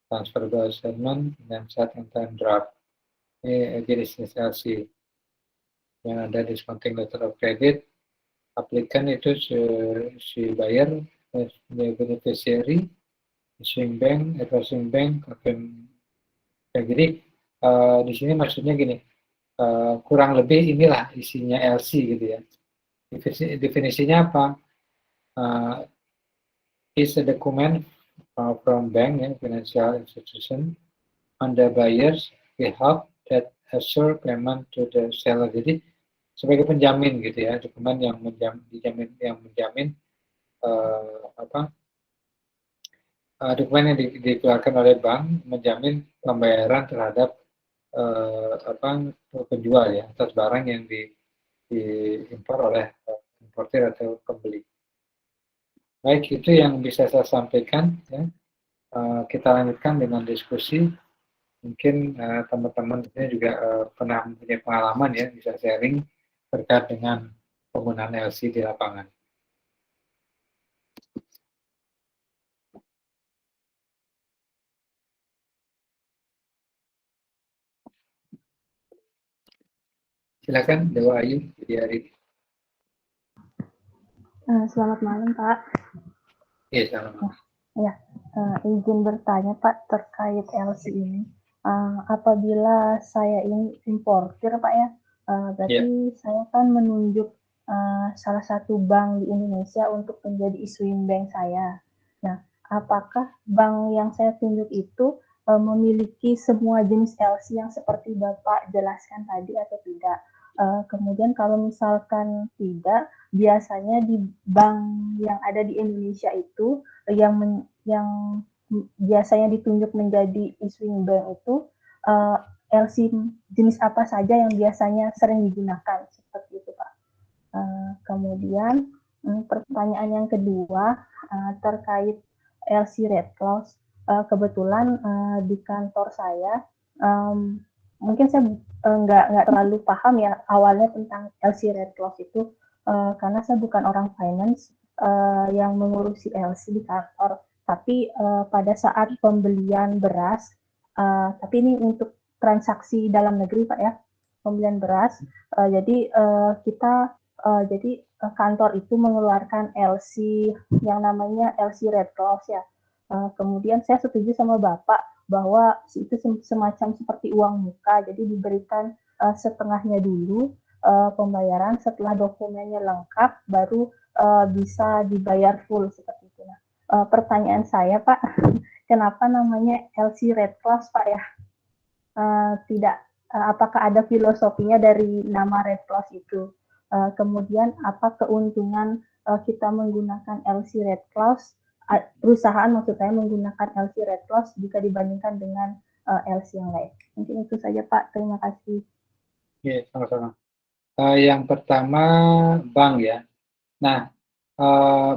transferable assignment, dan set and time draft. Ini jenis LC yang ada discounting letter of credit, aplikan itu si buyer, beneficiary, issuing bank, advising bank, jadi di sini maksudnya gini, kurang lebih inilah isinya LC gitu ya. Definisinya apa? Is a document from bank and financial institution on the buyer's behalf that assure payment to the seller. Jadi sebagai penjamin gitu ya, dokumen yang menjamin dokumen yang dikeluarkan oleh bank menjamin pembayaran terhadap penjual ya atas barang yang diimpor oleh importer atau pembeli. Baik, itu yang bisa saya sampaikan ya. Kita lanjutkan dengan diskusi. Mungkin teman-teman juga pernah mempunyai pengalaman ya, bisa sharing terkait dengan penggunaan LC di lapangan. Silakan Dewa Ayu di hari ini. Selamat malam, Pak. Iya, selamat malam. Ya, izin bertanya, Pak, terkait LC ini. Apabila saya ini importir, Pak ya, berarti saya kan menunjuk salah satu bank di Indonesia untuk menjadi issuing bank saya. Nah, apakah bank yang saya tunjuk itu memiliki semua jenis LC yang seperti Bapak jelaskan tadi atau tidak? Kemudian kalau misalkan tidak, biasanya di bank yang ada di Indonesia itu yang biasanya ditunjuk menjadi issuing bank itu LC jenis apa saja yang biasanya sering digunakan, seperti itu Pak. Kemudian pertanyaan yang kedua terkait LC Red Clause. Kebetulan di kantor saya mungkin saya nggak terlalu paham ya awalnya tentang LC Red Clause itu karena saya bukan orang finance yang mengurusi LC di kantor. Tapi pada saat pembelian beras, tapi ini untuk transaksi dalam negeri Pak ya, pembelian beras. Jadi kantor itu mengeluarkan LC yang namanya LC Red Clause ya. Kemudian saya setuju sama Bapak bahwa itu semacam seperti uang muka, jadi diberikan setengahnya dulu pembayaran, setelah dokumennya lengkap baru bisa dibayar full seperti itu. Nah, pertanyaan saya Pak, kenapa namanya LC Red Clause Pak ya? Apakah ada filosofinya dari nama Red Clause itu? Kemudian apa keuntungan kita menggunakan LC Red Clause, perusahaan maksud saya menggunakan LC Red Clause jika dibandingkan dengan LC yang lain? Mungkin itu saja Pak, terima kasih. Iya, sama-sama. Yang pertama bank ya. Nah,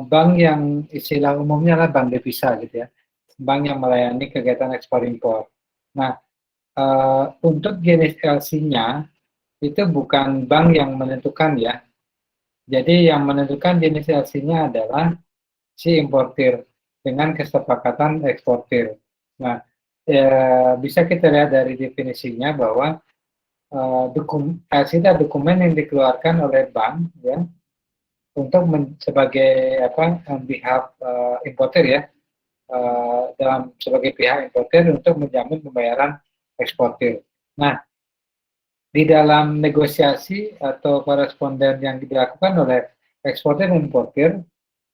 bank yang istilah umumnya adalah bank devisa gitu ya. Bank yang melayani kegiatan ekspor impor. Nah, untuk jenis LC-nya itu bukan bank yang menentukan ya. Jadi yang menentukan jenis LC-nya adalah si importir dengan kesepakatan eksportir. Nah, bisa kita lihat dari definisinya bahwa LC itu dokumen yang dikeluarkan oleh bank ya untuk sebagai pihak importer ya, sebagai pihak importer untuk menjamin pembayaran eksportir. Nah, di dalam negosiasi atau koresponden yang dilakukan oleh eksportir dan importir,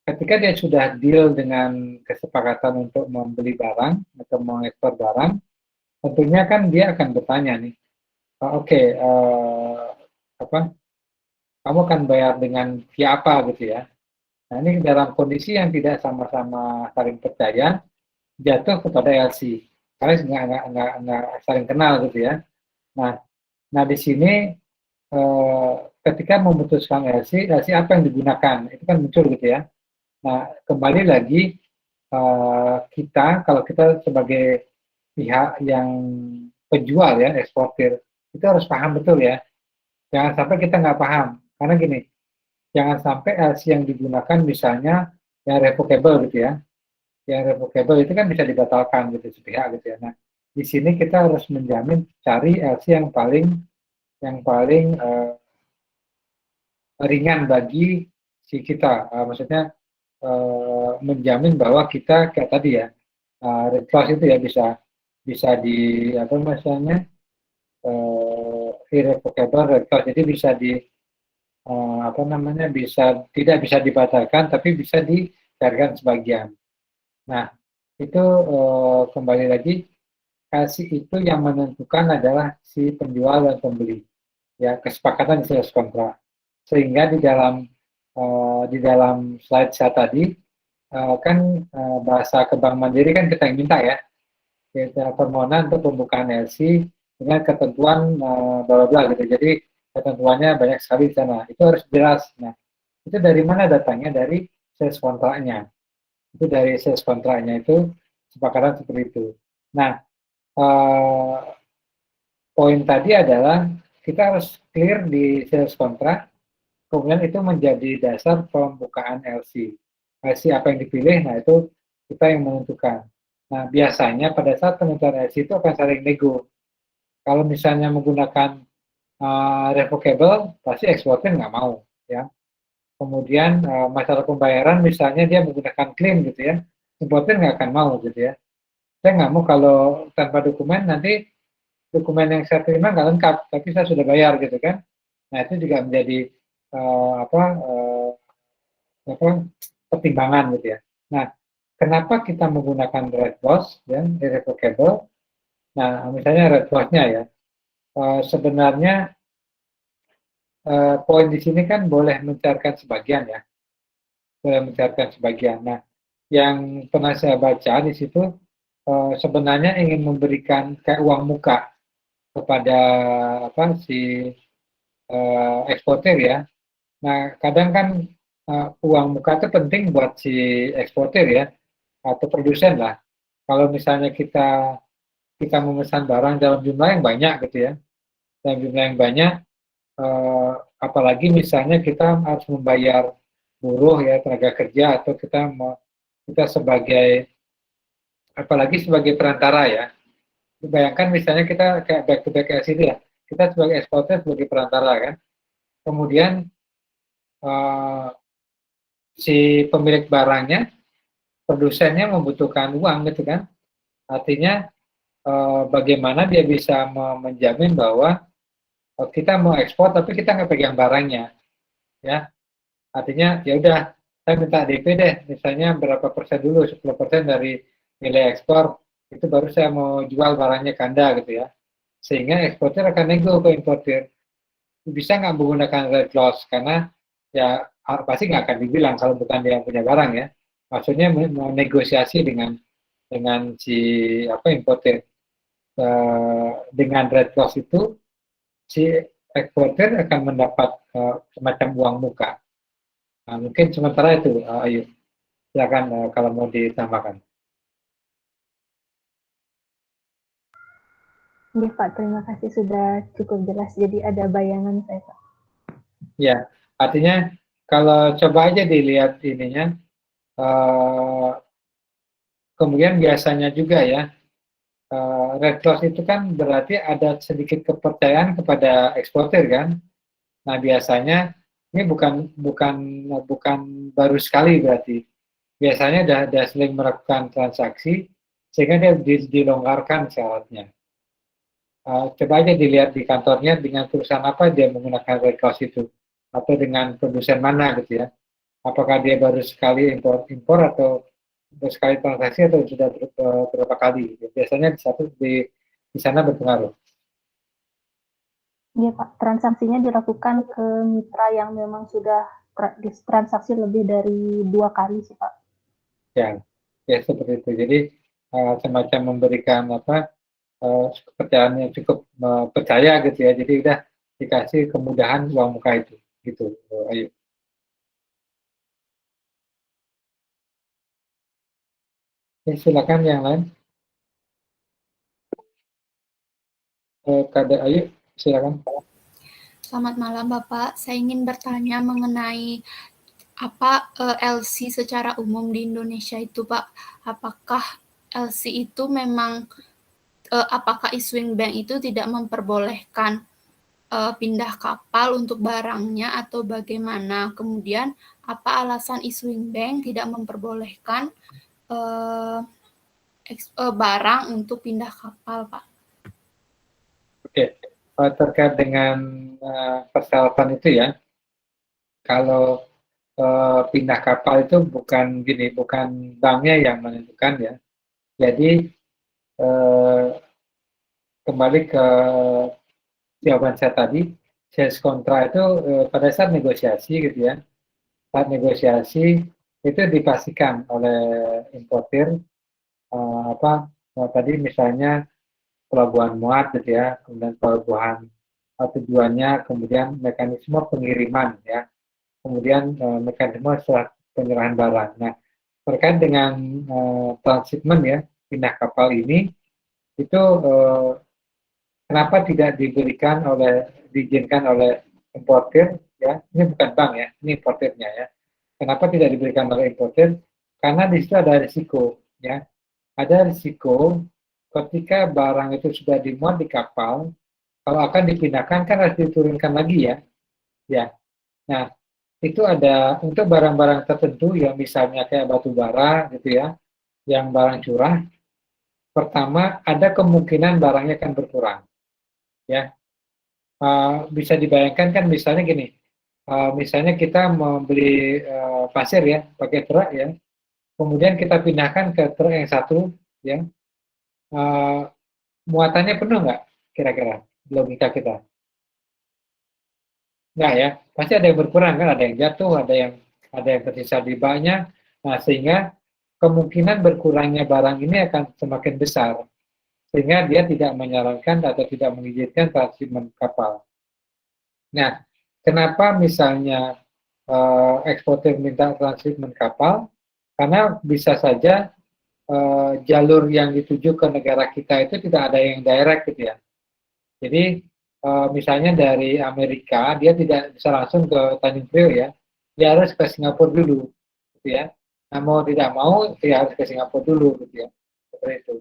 ketika dia sudah deal dengan kesepakatan untuk membeli barang atau mengekspor barang, tentunya kan dia akan bertanya nih, kamu akan bayar dengan via apa gitu ya. Nah, ini dalam kondisi yang tidak sama-sama saling percaya, jatuh kepada LC. Karena nggak saling kenal gitu ya. Nah di sini ketika memutuskan LC apa yang digunakan? Itu kan muncul gitu ya. Nah, kembali lagi kalau kita sebagai pihak yang penjual ya, eksportir, itu harus paham betul ya. Jangan sampai kita nggak paham. Karena gini, jangan sampai LC yang digunakan misalnya yang revocable gitu ya. Yang revocable itu kan bisa dibatalkan gitu sepihak gitu ya. Nah, di sini kita harus menjamin cari LC yang paling ringan bagi si kita. Maksudnya menjamin bahwa kita kayak tadi ya, red clause itu ya bisa di apa misalnya irrevocable red clause, jadi bisa di tidak bisa dibatalkan tapi bisa dicarikan sebagian. Nah, itu kembali lagi LC itu yang menentukan adalah si penjual dan pembeli. Ya, kesepakatan di sales kontrak. Sehingga di dalam slide saya tadi bahasa ke Bank Mandiri kan kita yang minta ya. Kita permohonan untuk pembukaan LC dengan ketentuan bla bla gitu. Jadi ketentuannya banyak sekali di sana. Itu harus jelas. Nah, itu dari mana datangnya? Dari sales kontraknya. Itu dari sales kontraknya itu kesepakatan seperti itu. Nah, poin tadi adalah kita harus clear di sales kontrak kemudian itu menjadi dasar pembukaan LC. LC apa yang dipilih, nah itu kita yang menentukan. Nah, biasanya pada saat penentuan LC itu akan saling nego. Kalau misalnya menggunakan revocable, pasti eksportir nggak mau, ya. Kemudian masalah pembayaran, misalnya dia menggunakan klaim gitu ya, importir nggak akan mau gitu ya. Saya nggak mau kalau tanpa dokumen, nanti dokumen yang saya terima nggak lengkap, tapi saya sudah bayar gitu kan. Nah itu juga menjadi apa pertimbangan gitu ya. Nah, kenapa kita menggunakan red clause dan irrevocable? Nah, misalnya red clause-nya ya, sebenarnya poin di sini kan boleh mencairkan sebagian ya, boleh mencairkan sebagian. Nah, yang pernah saya baca di situ sebenarnya ingin memberikan kayak uang muka kepada si eksportir ya. Nah, kadang kan uang muka itu penting buat si eksportir ya, atau produsen lah. Kalau misalnya kita memesan barang dalam jumlah yang banyak gitu ya, dalam jumlah yang banyak, apalagi misalnya kita harus membayar buruh ya, tenaga kerja, atau kita sebagai, apalagi sebagai perantara ya. Bayangkan misalnya kita kayak back to back LCD ya, kita sebagai eksportir sebagai perantara kan. Kemudian si pemilik barangnya, produsennya membutuhkan uang gitu kan. Artinya bagaimana dia bisa menjamin bahwa kita mau ekspor tapi kita nggak pegang barangnya, ya. Artinya ya udah, saya minta DP deh, misalnya berapa persen dulu, 10% dari nilai ekspor, itu baru saya mau jual barangnya ke Anda gitu ya. Sehingga eksportir akan nego ke importir. Bisa nggak menggunakan red clause, karena ya pasti nggak akan dibilang kalau bukan dia yang punya barang ya. Maksudnya menegosiasi dengan si importir. Dengan red clause itu si eksportir akan mendapat semacam uang muka. Nah, mungkin sementara itu, Ayu. Silakan kalau mau ditambahkan. Iya Pak, terima kasih sudah cukup jelas. Jadi ada bayangan saya Pak. Ya, artinya kalau coba aja dilihat ininya, kemudian biasanya juga ya, red clause itu kan berarti ada sedikit kepercayaan kepada eksportir kan. Nah biasanya ini bukan baru sekali berarti. Biasanya sudah sering melakukan transaksi sehingga dia dilonggarkan syaratnya. Coba aja dilihat di kantornya dengan perusahaan apa dia menggunakan red clause itu, atau dengan produsen mana gitu ya. Apakah dia baru sekali impor atau baru sekali transaksi atau sudah berapa kali. Gitu. Biasanya di sana berpengaruh. Iya Pak, transaksinya dilakukan ke mitra yang memang sudah transaksi lebih dari 2 kali sih Pak. Ya seperti itu. Jadi semacam memberikan kepercayaan yang cukup percaya gitu ya. Jadi udah dikasih kemudahan uang muka itu gitu. Ayo. Silakan yang lain. Kade Ayu, silakan. Selamat malam Bapak, saya ingin bertanya mengenai apa LC secara umum di Indonesia itu Pak. Apakah LC itu memang, apakah issuing bank itu tidak memperbolehkan pindah kapal untuk barangnya atau bagaimana? Kemudian apa alasan issuing bank tidak memperbolehkan barang untuk pindah kapal Pak? Oke. Terkait dengan persyaratan itu ya, kalau pindah kapal itu bukan banknya yang menentukan ya. Jadi kembali ke jawaban saya tadi, sales kontra itu pada saat negosiasi gitu ya, saat negosiasi itu dipastikan oleh importir tadi misalnya pelabuhan muat gitu ya, kemudian pelabuhan tujuannya, kemudian mekanisme pengiriman ya, kemudian mekanisme setelah penyerahan barang. Nah, terkait dengan transshipment ya, pindah kapal ini, itu kenapa tidak diizinkan oleh importir ya, ini bukan bank ya, ini importernya ya. Kenapa tidak diberikan oleh importer? Karena di situ ada risiko, ya. Ada risiko ketika barang itu sudah dimuat di kapal, kalau akan dipindahkan kan harus diturunkan lagi ya. Ya. Nah, itu ada untuk barang-barang tertentu yang misalnya kayak batu bara gitu ya, yang barang curah, pertama ada kemungkinan barangnya akan berkurang. Ya. Bisa dibayangkan kan misalnya gini, misalnya kita membeli pasir ya, pakai truk ya, kemudian kita pindahkan ke truk yang satu, ya, muatannya penuh nggak kira-kira logika kita? Nggak ya, pasti ada yang berkurang kan, ada yang jatuh, ada yang tersisa di baknya, nah sehingga kemungkinan berkurangnya barang ini akan semakin besar, sehingga dia tidak menyarankan atau tidak mengizinkan transhipment kapal. Nah, kenapa misalnya eksportir minta transhipment kapal? Karena bisa saja jalur yang dituju ke negara kita itu tidak ada yang direct gitu ya. Jadi misalnya dari Amerika dia tidak bisa langsung ke Tanjung Priok ya, dia harus ke Singapura dulu, gitu ya. Nah mau tidak mau dia harus ke Singapura dulu, gitu ya. Seperti itu.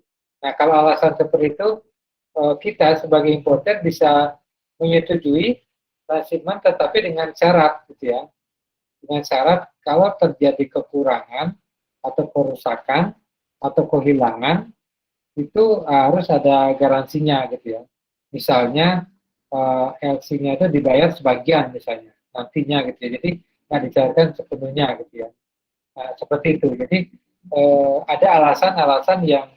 Nah kalau alasan seperti itu kita sebagai importer bisa menyetujui transhipment tetapi dengan syarat, gitu ya. Dengan syarat kalau terjadi kekurangan atau kerusakan atau kehilangan itu harus ada garansinya gitu ya. Misalnya LC-nya itu dibayar sebagian misalnya nantinya gitu ya. Jadi nggak dicairkan sepenuhnya gitu ya. Nah, seperti itu. Jadi ada alasan-alasan yang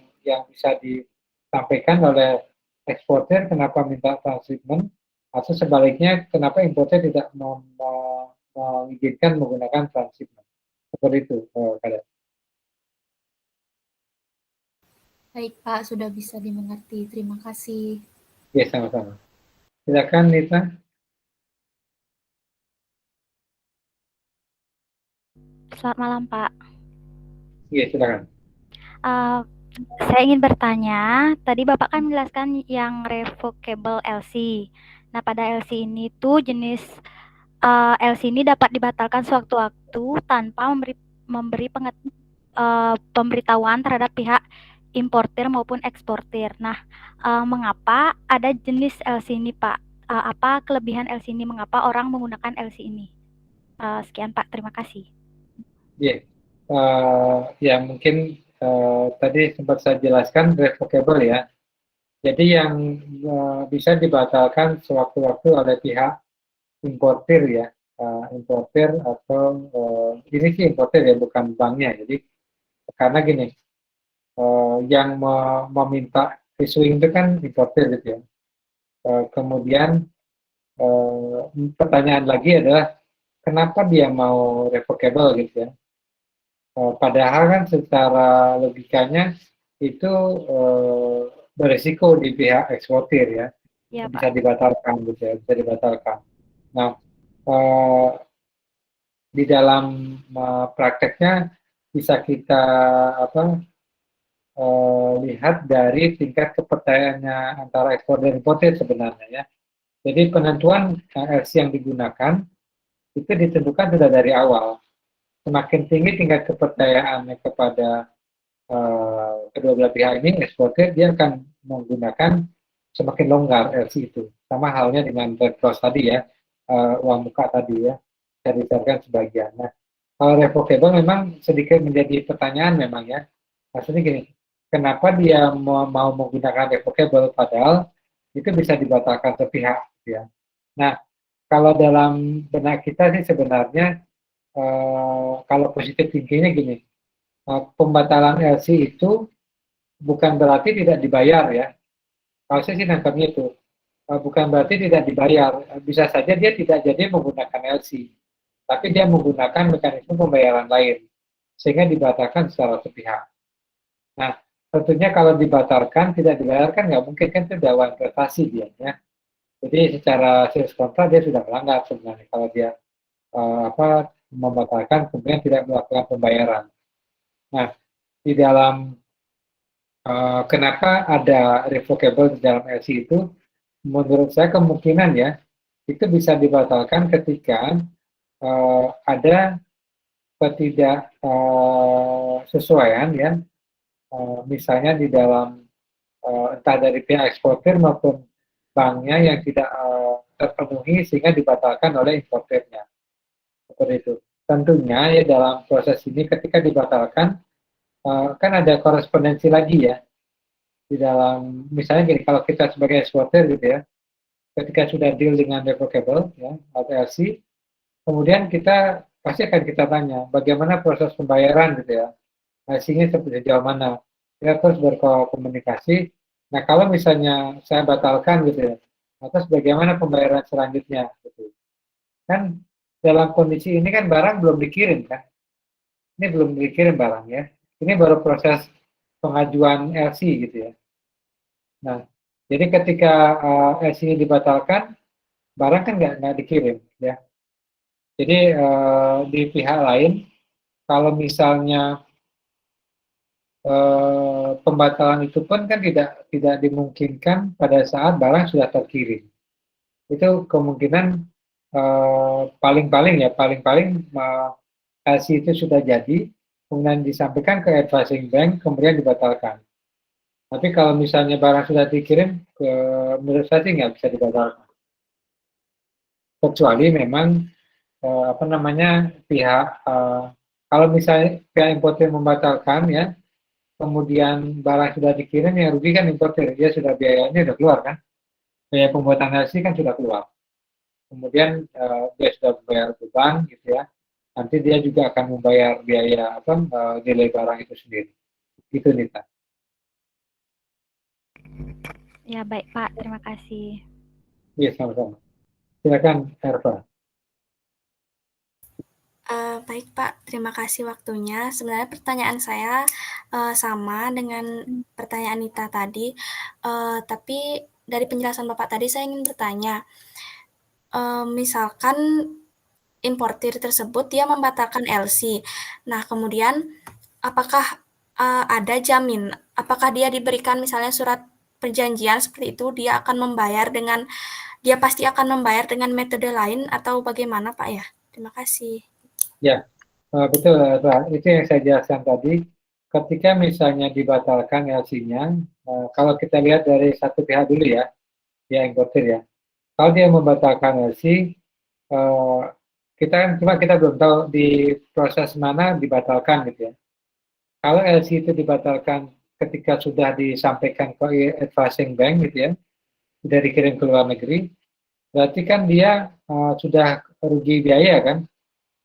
bisa disampaikan oleh eksportir kenapa minta transhipment atau sebaliknya kenapa importer tidak mengizinkan menggunakan transhipment. Seperti itu, Kak. Baik Pak, sudah bisa dimengerti. Terima kasih. Ya, sama-sama. Silakan, Nita. Selamat malam, Pak. Iya, silakan. Saya ingin bertanya, tadi Bapak kan menjelaskan yang revocable LC. Nah, pada LC ini tuh jenis LC ini dapat dibatalkan sewaktu-waktu tanpa memberi pemberitahuan terhadap pihak importir maupun eksportir. Nah, mengapa ada jenis LC ini, Pak? Apa kelebihan LC ini? Mengapa orang menggunakan LC ini? Sekian, Pak. Terima kasih. Iya, ya mungkin tadi sempat saya jelaskan revocable ya. Jadi yang bisa dibatalkan sewaktu-waktu oleh pihak importir ya, importir atau ini sih importir ya bukan banknya. Jadi karena gini, yang meminta issuing itu kan importir gitu ya. Kemudian pertanyaan lagi adalah kenapa dia mau revocable gitu ya. Padahal kan secara logikanya itu berisiko di pihak eksportir ya, Ya, bisa Pak. dibatalkan gitu ya, bisa dibatalkan. Nah, di dalam prakteknya bisa kita lihat dari tingkat kepercayaannya antara ekspor dan importir sebenarnya ya. Jadi penentuan LC yang digunakan itu ditentukan sudah dari awal. Semakin tinggi tingkat kepercayaannya kepada kedua belah pihak ini, eksportir, dia akan menggunakan semakin longgar LC itu. Sama halnya dengan red cross tadi ya, uang muka tadi ya, saya dicarikan sebagian. Nah, kalau revocable memang sedikit menjadi pertanyaan memang ya. Maksudnya gini, kenapa dia mau menggunakan revocable padahal itu bisa dibatalkan sepihak ya. Nah, kalau dalam benak kita sih sebenarnya kalau positif thinkingnya gini, pembatalan LC itu bukan berarti tidak dibayar ya. Kalau saya sih nangkapnya itu bukan berarti tidak dibayar. Bisa saja dia tidak jadi menggunakan LC, tapi dia menggunakan mekanisme pembayaran lain sehingga dibatalkan secara sepihak. Nah, tentunya kalau dibatalkan tidak dibayarkan nggak mungkin kan itu dakwaan prestasi dia ya. Jadi secara sales kontrak dia sudah melanggar sebenarnya kalau dia membatalkan kemudian tidak melakukan pembayaran. Nah, di dalam kenapa ada revocable di dalam LC itu, menurut saya kemungkinan ya, itu bisa dibatalkan ketika ada ketidaksesuaian ya, misalnya di dalam entah dari pihak eksportir maupun banknya yang tidak terpenuhi sehingga dibatalkan oleh importernya. Seperti itu. Tentunya ya dalam proses ini ketika dibatalkan kan ada korespondensi lagi ya di dalam, misalnya gini, kalau kita sebagai eksportir gitu ya, ketika sudah deal dengan revocable ya atau LC, kemudian kita pasti akan kita tanya bagaimana proses pembayaran gitu ya, LC-nya seperti sejauh mana, kita terus berkomunikasi. Nah kalau misalnya saya batalkan gitu ya, atas bagaimana pembayaran selanjutnya gitu kan, dalam kondisi ini kan barang belum dikirim kan, ini belum dikirim barang ya, ini baru proses pengajuan LC gitu ya. Nah, jadi ketika LC ini dibatalkan, barang kan nggak dikirim ya. Jadi di pihak lain, kalau misalnya pembatalan itu pun kan tidak dimungkinkan pada saat barang sudah terkirim. Itu kemungkinan paling-paling LC itu sudah jadi, kemudian disampaikan ke advising bank, kemudian dibatalkan. Tapi kalau misalnya barang sudah dikirim, menurut saya sih nggak bisa dibatalkan. Kecuali memang pihak kalau misalnya pihak importer membatalkan ya, kemudian barang sudah dikirim, yang rugi kan importer, dia sudah biayanya sudah keluar kan, biaya pembuatan LC kan sudah keluar. Kemudian dia sudah membayar beban gitu ya, nanti dia juga akan membayar biaya nilai barang itu sendiri. Gitu Nita. Ya baik Pak, terima kasih. Iya sama-sama. Silakan Erva. Baik Pak, terima kasih waktunya. Sebenarnya pertanyaan saya sama dengan pertanyaan Nita tadi, tapi dari penjelasan Bapak tadi saya ingin bertanya, misalkan importir tersebut dia membatalkan LC, nah kemudian apakah ada jamin, apakah dia diberikan misalnya surat perjanjian seperti itu, dia pasti akan membayar dengan metode lain atau bagaimana Pak ya? Terima kasih. Ya, betul, itu yang saya jelaskan tadi. Ketika misalnya dibatalkan LC-nya, kalau kita lihat dari satu pihak dulu ya importer ya. Kalau dia membatalkan LC, kita belum tahu di proses mana dibatalkan gitu ya. Kalau LC itu dibatalkan ketika sudah disampaikan ke advising bank gitu ya, sudah dikirim ke luar negeri, berarti kan dia sudah rugi biaya kan.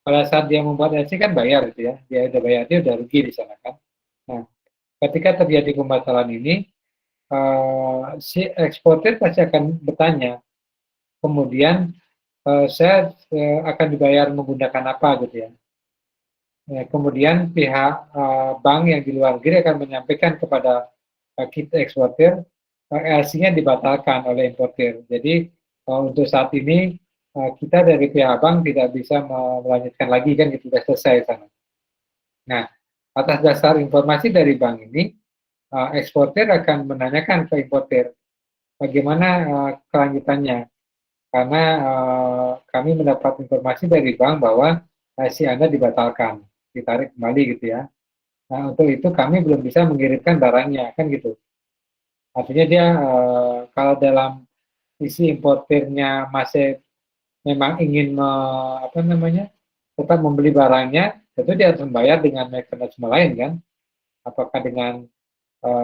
Pada saat dia membuat LC kan bayar gitu ya, dia udah bayar, dia udah rugi di sana kan. Nah, ketika terjadi pembatalan ini, si eksportir pasti akan bertanya, kemudian saya akan dibayar menggunakan apa gitu ya. Kemudian pihak bank yang di luar negeri akan menyampaikan kepada kita eksportir, LC-nya dibatalkan oleh importir. Jadi untuk saat ini kita dari pihak bank tidak bisa melanjutkan lagi kan, gitu, sudah selesai sana. Nah, atas dasar informasi dari bank ini, eksportir akan menanyakan ke importir bagaimana kelanjutannya, karena kami mendapat informasi dari bank bahwa LC Anda dibatalkan, ditarik kembali gitu ya. Nah, untuk itu kami belum bisa mengirimkan barangnya kan gitu. Artinya dia kalau dalam sisi importirnya masih memang ingin tetap membeli barangnya, tentu dia harus membayar dengan mekanisme lain kan, apakah dengan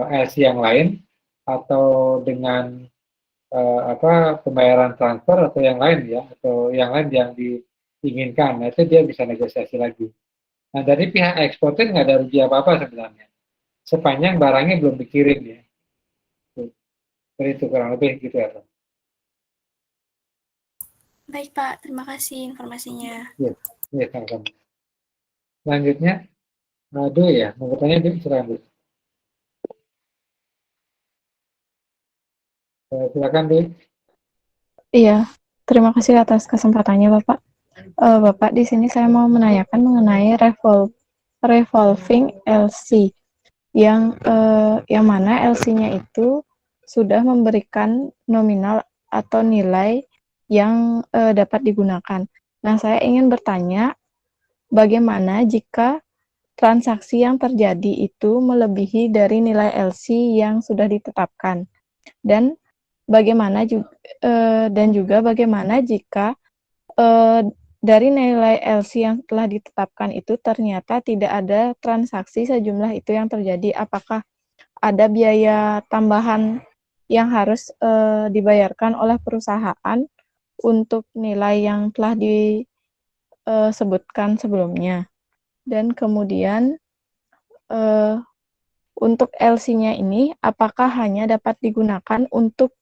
LC yang lain atau dengan pembayaran transfer atau yang lain ya, atau yang lain yang diinginkan. Nah, itu dia bisa negosiasi lagi. Nah, dari pihak eksportir nggak ada rugi apa-apa sebenarnya, sepanjang barangnya belum dikirim ya. Seperti itu kurang lebih gitu ya. Baik Pak, terima kasih informasinya. Ya, sama-sama. Selanjutnya, Dwi ya, mau bertanya Dwi, silakan Dwi. Silakan Dwi. Iya, terima kasih atas kesempatannya Bapak. Bapak, di sini saya mau menanyakan mengenai revolving LC yang mana LC-nya itu sudah memberikan nominal atau nilai yang dapat digunakan. Nah, saya ingin bertanya, bagaimana jika transaksi yang terjadi itu melebihi dari nilai LC yang sudah ditetapkan? Dan juga bagaimana jika dari nilai LC yang telah ditetapkan itu ternyata tidak ada transaksi sejumlah itu yang terjadi? Apakah ada biaya tambahan yang harus dibayarkan oleh perusahaan untuk nilai yang telah disebutkan sebelumnya? Dan kemudian untuk LC-nya ini apakah hanya dapat digunakan untuk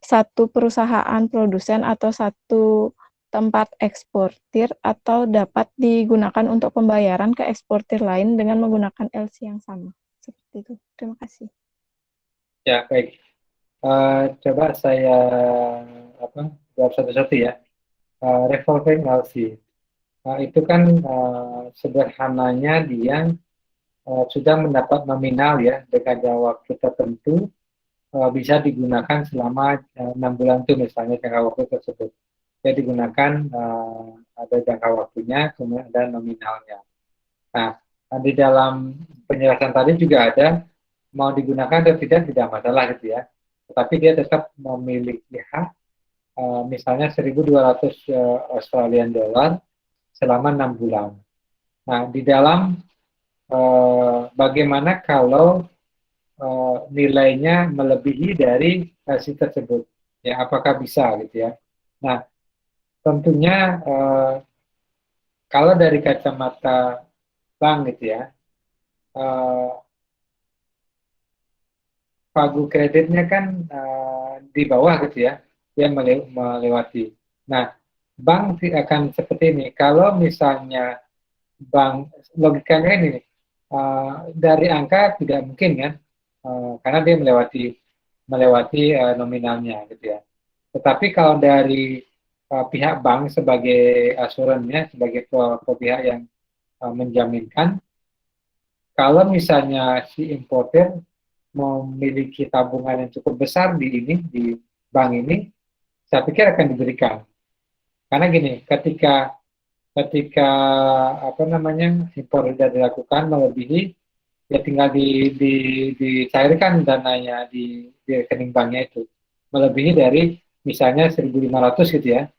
satu perusahaan produsen atau satu tempat eksportir, atau dapat digunakan untuk pembayaran ke eksportir lain dengan menggunakan LC yang sama? Seperti itu. Terima kasih. Ya, baik. Coba saya jawab satu-satu ya. Revolving LC. Itu kan sederhananya dia sudah mendapat nominal ya dengan jangka waktu tertentu, bisa digunakan selama 6 bulan itu misalnya jangka waktu tersebut. Ya digunakan ada jangka waktunya, kemudian ada nominalnya. Nah, di dalam penjelasan tadi juga ada mau digunakan atau tidak masalah gitu ya. Tetapi dia tetap memiliki hak misalnya 1.200 Australian dollar selama 6 bulan. Nah, di dalam bagaimana kalau nilainya melebihi dari LC tersebut, ya apakah bisa gitu ya? Nah, tentunya kalau dari kacamata bank gitu ya, pagu kreditnya kan di bawah gitu ya, dia melewati. Nah, bank akan seperti ini. Kalau misalnya bank, logikanya ini dari angka tidak mungkin kan, karena dia melewati nominalnya gitu ya. Tetapi kalau dari pihak bank sebagai asurannya, sebagai pihak yang menjaminkan, kalau misalnya si importer memiliki tabungan yang cukup besar di bank ini, saya pikir akan diberikan. Karena gini, ketika impor sudah dilakukan melebihi, ya tinggal dicairkan dananya di rekening banknya itu melebihi dari misalnya 1.500 gitu ya,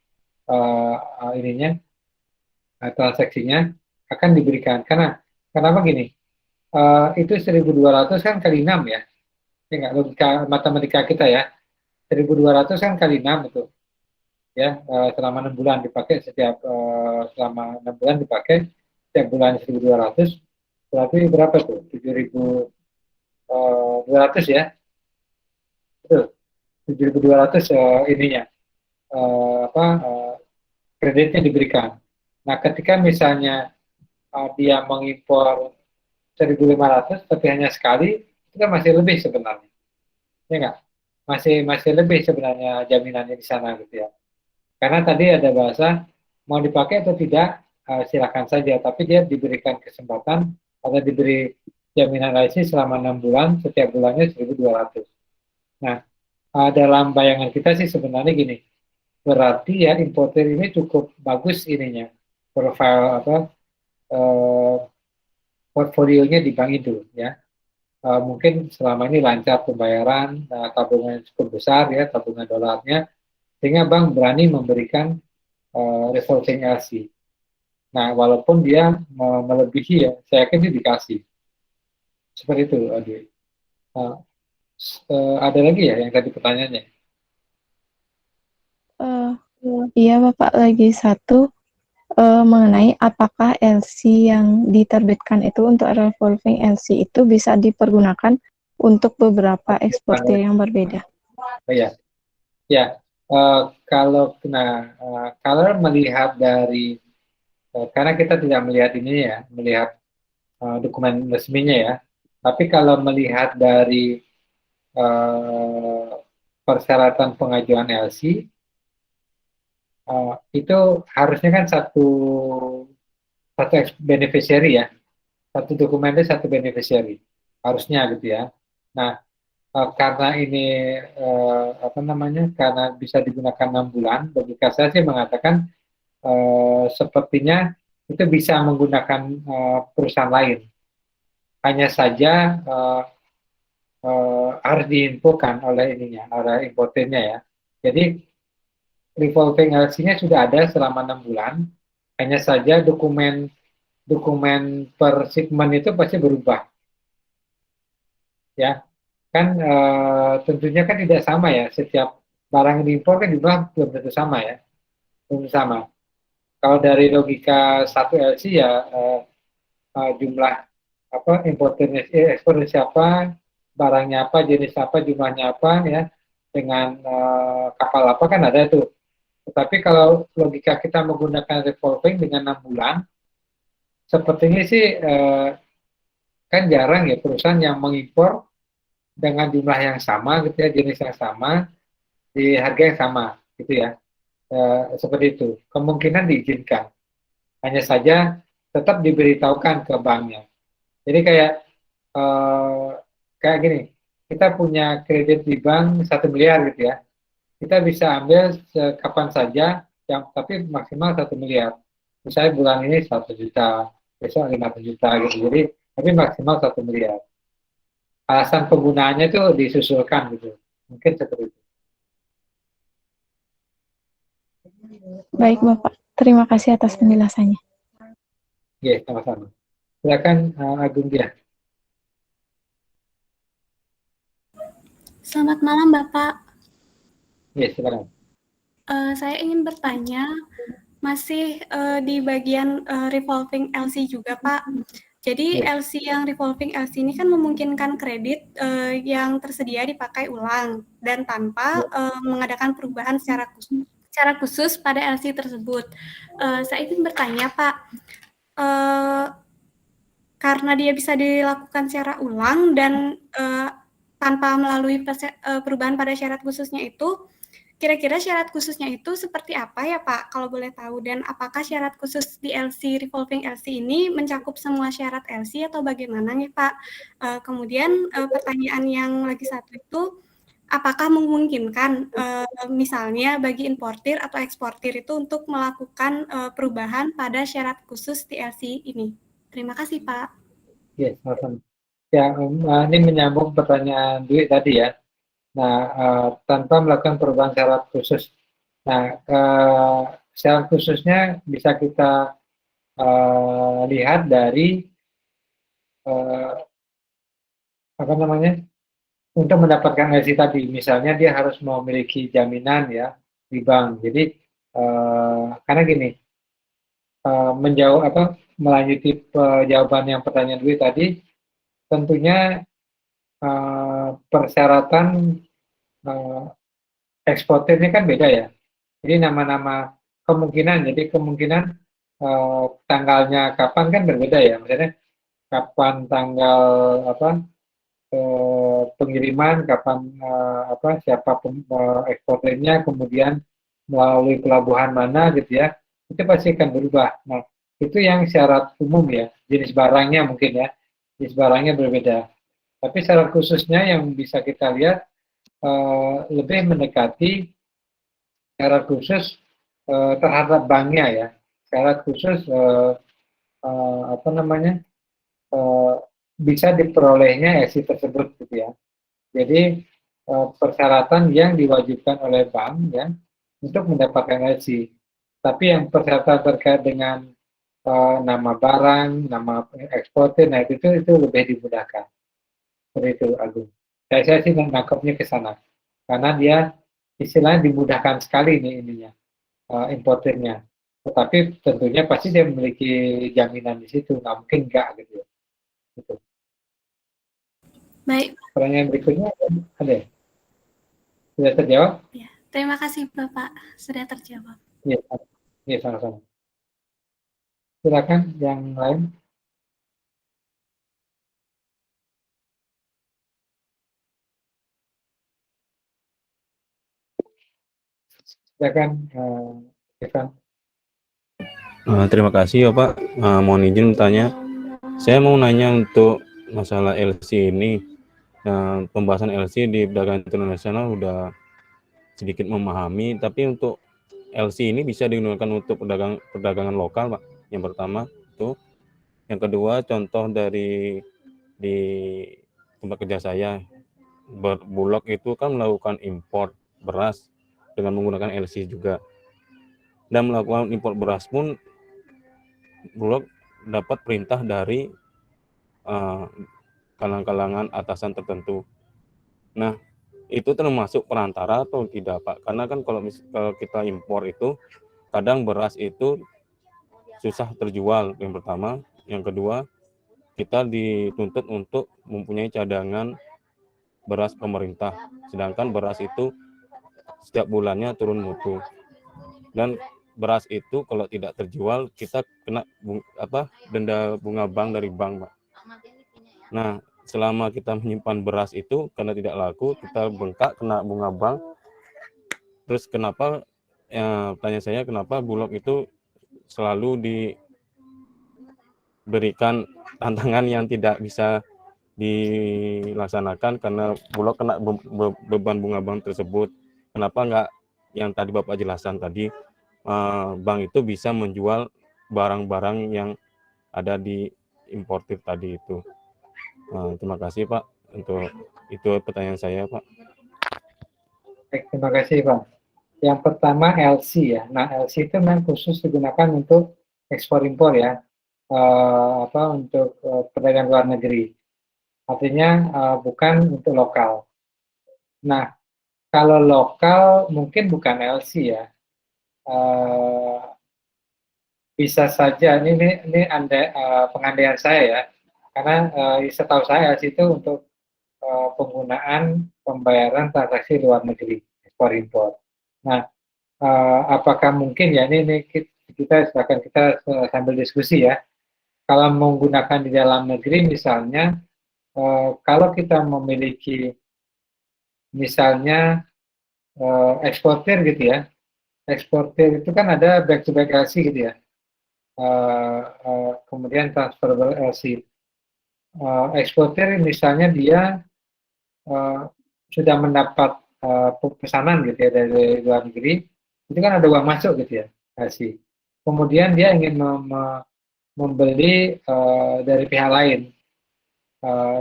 transaksinya akan diberikan. Karena kenapa gini, itu 1.200 kan kali 6 ya, nggak, logika matematika kita ya, 1.200 kan kali 6 itu ya, selama 6 bulan dipakai selama 6 bulan dipakai setiap bulan 1.200, berarti berapa tuh? 7.200 ya, betul, 7.200 ininya kreditnya diberikan. Nah, ketika misalnya dia mengimpor 1.500 tapi hanya sekali, itu kan masih lebih sebenarnya, ya nggak? Masih lebih sebenarnya jaminannya di sana gitu ya. Karena tadi ada bahasa mau dipakai atau tidak, silakan saja, tapi dia diberikan kesempatan atau diberi jaminan LC selama 6 bulan, setiap bulannya 1.200. Nah, dalam bayangan kita sih sebenarnya gini, berarti ya importer ini cukup bagus ininya, profil portfolionya di bank itu ya. Mungkin selama ini lancar pembayaran, tabungan cukup besar ya, tabungan dolarnya, sehingga bank berani memberikan revolving LC. Nah, walaupun dia melebihi ya, saya yakin dia dikasih. Seperti itu, Adi. Ada lagi ya yang tadi pertanyaannya? Iya, Bapak, lagi satu mengenai apakah LC yang diterbitkan itu untuk revolving LC itu bisa dipergunakan untuk beberapa eksportir yang berbeda. Ya. Kalau melihat dari karena kita tidak melihat ini ya, melihat dokumen resminya ya, tapi kalau melihat dari persyaratan pengajuan LC, itu harusnya kan satu beneficiary ya, satu dokumen itu satu beneficiary harusnya gitu ya. Nah, karena ini karena bisa digunakan 6 bulan, logika saya sih mengatakan sepertinya itu bisa menggunakan perusahaan lain. Hanya saja harus diinfokan oleh oleh importernya ya. Jadi revolving LC-nya sudah ada selama 6 bulan. Hanya saja dokumen per shipment itu pasti berubah. Ya, kan tentunya kan tidak sama ya. Setiap barang yang diimpor kan jumlah belum tentu sama ya. Belum sama. Kalau dari logika satu LC ya jumlah importernya ekspornya siapa, barangnya apa, jenis apa, jumlahnya apa ya, dengan kapal apa kan ada tuh. Tetapi kalau logika kita menggunakan revolving dengan 6 bulan, sepertinya sih kan jarang ya perusahaan yang mengimpor dengan jumlah yang sama gitu ya, jenis yang sama, di harga yang sama gitu ya. Seperti itu. Kemungkinan diizinkan. Hanya saja tetap diberitahukan ke banknya. Jadi kayak gini, kita punya kredit di bank 1 miliar gitu ya. Kita bisa ambil kapan saja, tapi maksimal 1 miliar. Misalnya bulan ini 1 juta, besok 5 juta gitu. Jadi, tapi maksimal 1 miliar. Alasan penggunaannya itu disusulkan gitu. Mungkin seperti itu. Baik Bapak, terima kasih atas penjelasannya. Oke, sama-sama. Silakan Agung dia. Selamat malam Bapak. Silakan. Saya ingin bertanya, masih di bagian revolving LC juga Pak. Jadi LC yang revolving LC ini kan memungkinkan kredit yang tersedia dipakai ulang dan tanpa mengadakan perubahan secara khusus pada LC tersebut. Saya ingin bertanya Pak, karena dia bisa dilakukan secara ulang dan tanpa melalui perubahan pada syarat khususnya itu, kira-kira syarat khususnya itu seperti apa ya Pak, kalau boleh tahu? Dan apakah syarat khusus di LC, revolving LC ini mencakup semua syarat LC atau bagaimana nih Pak? Kemudian pertanyaan yang lagi satu itu, apakah memungkinkan misalnya bagi importir atau eksportir itu untuk melakukan perubahan pada syarat khusus di LC ini? Terima kasih Pak. Sama-sama. Ya, ini menyambung pertanyaan Dwi tadi ya. Nah, tanpa melakukan perubahan syarat khusus. Nah, syarat khususnya bisa kita lihat dari untuk mendapatkan LC tadi. Misalnya dia harus memiliki jaminan ya di bank. Jadi karena gini, melanjuti jawaban yang pertanyaan Dwi tadi, tentunya persyaratan eksportir ini kan beda ya. Jadi nama-nama kemungkinan tanggalnya kapan kan berbeda ya. Misalnya kapan tanggal pengiriman, kapan siapa eksportirnya, kemudian melalui pelabuhan mana gitu ya. Itu pasti akan berubah. Nah, itu yang syarat umum ya. Jenis barangnya mungkin ya. Jenis barangnya berbeda. Tapi syarat khususnya yang bisa kita lihat lebih mendekati syarat khusus terhadap banknya ya. Syarat khusus bisa diperolehnya LC tersebut gitu ya. Jadi persyaratan yang diwajibkan oleh bank ya untuk mendapatkan LC. Tapi yang persyaratan terkait dengan nama barang, nama eksportir, nah itu lebih dimudahkan. Seperti itu, Agung. Saya sih menangkapnya ke sana. Karena dia istilahnya dimudahkan sekali ininya, importernya. Tetapi tentunya pasti dia memiliki jaminan di situ, nggak mungkin enggak gitu. Gitu. Baik. Pertanyaan berikutnya ada? Sudah terjawab? Ya, terima kasih Bapak, sudah terjawab. Iya, sama-sama. Silakan yang lain. Silakan, Evan. Terima kasih ya Pak. Mohon izin bertanya. Saya mau nanya untuk masalah LC ini. Nah, pembahasan LC di perdagangan internasional udah sedikit memahami, tapi untuk LC ini bisa digunakan untuk perdagangan lokal, Pak. Yang pertama itu. Yang kedua, contoh dari di tempat kerja saya, Bulog itu kan melakukan impor beras dengan menggunakan LC juga. Dan melakukan impor beras pun Bulog dapat perintah dari kalangan-kalangan atasan tertentu. Nah, itu termasuk perantara atau tidak, Pak? Karena kan kalau kita impor itu kadang beras itu susah terjual, yang pertama. Yang kedua, kita dituntut untuk mempunyai cadangan beras pemerintah, sedangkan beras itu setiap bulannya turun mutu. Dan beras itu kalau tidak terjual, kita kena denda bunga bank dari bank, Pak. Nah, selama kita menyimpan beras itu karena tidak laku, kita bengkak kena bunga bank. Terus kenapa, tanya saya, kenapa Bulog itu selalu diberikan tantangan yang tidak bisa dilaksanakan karena Bulog kena beban bunga bank tersebut. Kenapa enggak yang tadi Bapak jelaskan tadi, bank itu bisa menjual barang-barang yang ada di importir tadi itu. Terima kasih, Pak. Untuk itu pertanyaan saya, Pak. Baik, terima kasih, Pak. Yang pertama LC ya. Nah, LC itu memang khusus digunakan untuk ekspor impor ya, untuk perdagangan luar negeri. Artinya bukan untuk lokal. Nah, kalau lokal mungkin bukan LC ya. Bisa saja ini pengandaian saya ya. Karena setahu saya LC itu untuk penggunaan pembayaran transaksi luar negeri, ekspor impor. Nah, apakah mungkin ya ini kita sambil diskusi ya. Kalau menggunakan di dalam negeri misalnya, kalau kita memiliki misalnya eksportir gitu ya, eksportir itu kan ada back to back LC gitu ya, kemudian transferable LC. Eksportir misalnya dia sudah mendapat pesanan gitu ya dari luar negeri, itu kan ada uang masuk gitu ya, LC. Kemudian dia ingin membeli dari pihak lain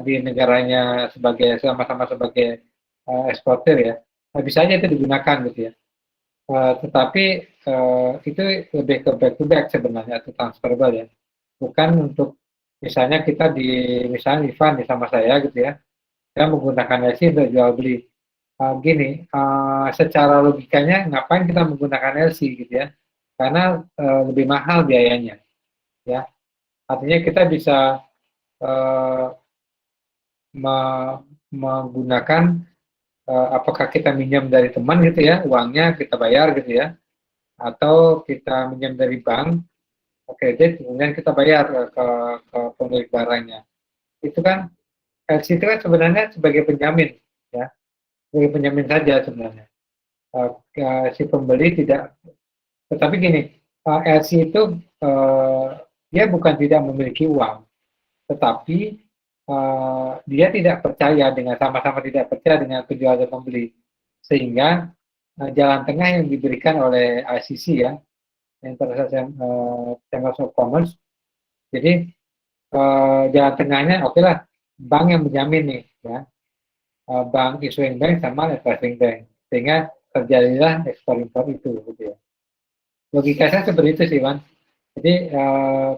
di negaranya sama-sama sebagai eksportir ya, bisa aja itu digunakan gitu ya. Tetapi itu lebih ke back to back sebenarnya atau transferable ya, bukan untuk misalnya misalnya Ivan sama saya gitu ya, saya menggunakan LC untuk jual beli. Secara logikanya ngapain kita menggunakan LC gitu ya? Karena lebih mahal biayanya, ya. Artinya kita bisa menggunakan apakah kita minjam dari teman gitu ya, uangnya kita bayar gitu ya, atau kita minjam dari bank, kredit, kemudian kita bayar ke pemilik barangnya. Itu kan LC itu kan sebenarnya sebagai penjamin, ya, sebagai penjamin saja sebenarnya. Si pembeli tidak, tetapi gini, LC itu dia bukan tidak memiliki uang, tetapi dia tidak percaya sama-sama tidak percaya dengan penjual dan pembeli, sehingga jalan tengah yang diberikan oleh ICC ya, International Chambers of Commerce. Jadi jalan tengahnya oke lah, bank yang menjamin nih ya, bank issuing bank sama advising bank, sehingga terjadilah ekspor impor itu gitu ya. Logika saya seperti itu sih, Wan. Jadi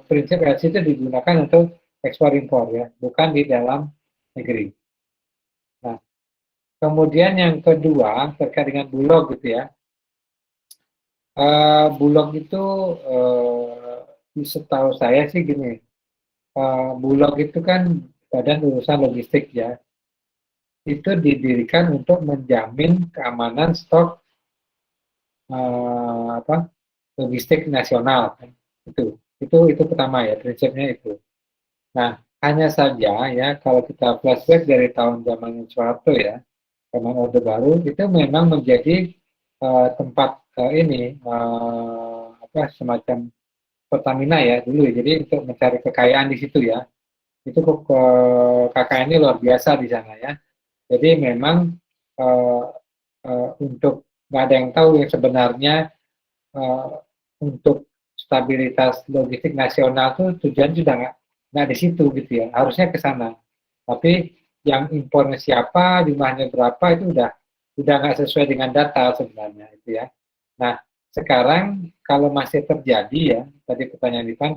prinsip LC itu digunakan untuk ekspor impor ya, bukan di dalam negeri. Nah, kemudian yang kedua terkait dengan Bulog gitu ya. Bulog itu setahu saya sih gini, Bulog itu kan badan urusan logistik ya, itu didirikan untuk menjamin keamanan stok logistik nasional kan. Itu pertama ya, prinsipnya itu. Nah, hanya saja ya kalau kita flashback dari tahun zaman Soeharto ya, zaman Orde Baru, itu memang menjadi tempat semacam Pertamina ya dulu ya. Jadi untuk mencari kekayaan di situ ya, itu kekayaan ini luar biasa di sana ya. Jadi memang untuk nggak ada yang tahu yang sebenarnya untuk stabilitas logistik nasional tuh tujuan sudah nggak di situ gitu ya, harusnya ke sana. Tapi yang impornya siapa, jumlahnya berapa itu udah nggak sesuai dengan data sebenarnya itu ya. Nah sekarang kalau masih terjadi ya, tadi pertanyaan Ivan,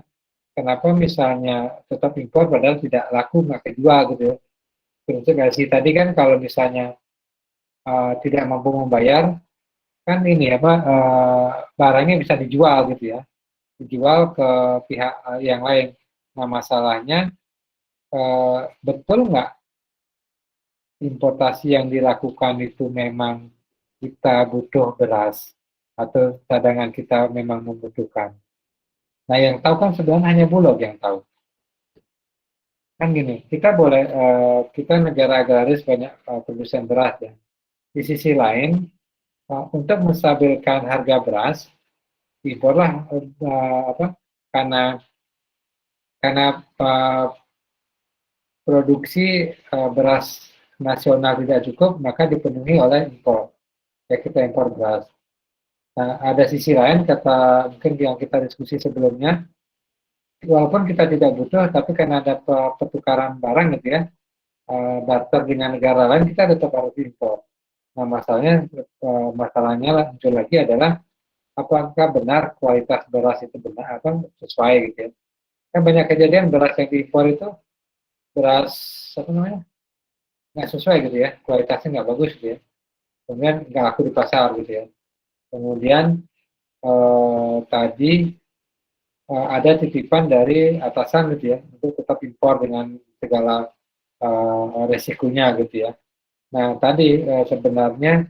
kenapa misalnya tetap impor padahal tidak laku nggak kejual gitu ya. Prinsip LC tadi kan kalau misalnya tidak mampu membayar kan ini apa barangnya bisa dijual gitu ya, dijual ke pihak yang lain. Nah masalahnya betul nggak importasi yang dilakukan itu memang kita butuh beras atau cadangan kita memang membutuhkan. Nah yang tahu kan sebenarnya hanya Bulog yang tahu. Kan gini, kita boleh kita negara agraris banyak produsen beras ya. Di sisi lain untuk menstabilkan harga beras imporlah karena produksi beras nasional tidak cukup, maka dipenuhi oleh impor. Ya kita impor beras. Nah, ada sisi lain kata mungkin yang kita diskusi sebelumnya, walaupun kita tidak butuh, tapi karena ada pertukaran barang gitu ya, barter dengan negara lain, kita tetap harus impor. Nah, masalahnya muncul lagi adalah apakah benar kualitas beras itu benar sesuai gitu ya. Kan banyak kejadian beras yang diimpor itu beras nggak sesuai gitu ya, kualitasnya nggak bagus gitu ya, kemudian nggak laku di pasar gitu ya. Kemudian tadi ada titipan dari atasan gitu ya untuk tetap impor dengan segala resikonya gitu ya. Nah tadi sebenarnya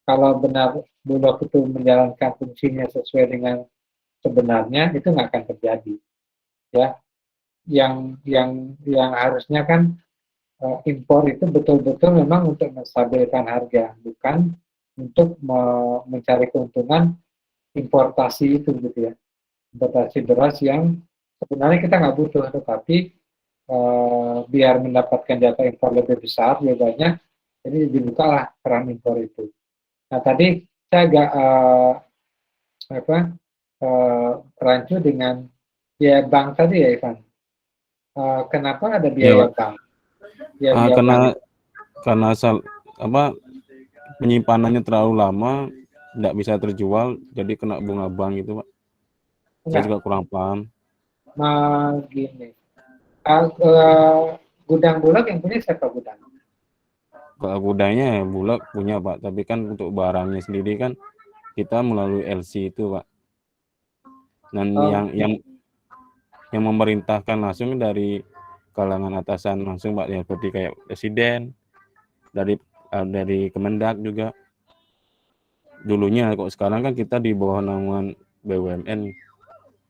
kalau benar Bulog itu menjalankan fungsinya sesuai dengan sebenarnya itu nggak akan terjadi ya. Yang harusnya kan impor itu betul-betul memang untuk menstabilkan harga, bukan untuk mencari keuntungan importasi itu gitu ya. Importasi beras yang sebenarnya kita nggak butuh, tetapi biar mendapatkan jatah impor lebih besar, lebih banyak, jadi dibukalah keran impor itu. Nah tadi saya agak rancu dengan biaya bank tadi ya Ivan. Kenapa ada biaya bank? Karena penyimpanannya terlalu lama, tidak bisa terjual, jadi kena bunga bank gitu Pak. Saya juga kurang paham. Nah gini, gudang Bulog yang punya siapa gudang? Kalau gudangnya Bulog punya Pak, tapi kan untuk barangnya sendiri kan kita melalui LC itu Pak. Dan yang memerintahkan langsung dari kalangan atasan langsung Pak, ya seperti kayak presiden, dari Kemendak juga. Dulunya kok, sekarang kan kita di bawah naungan BUMN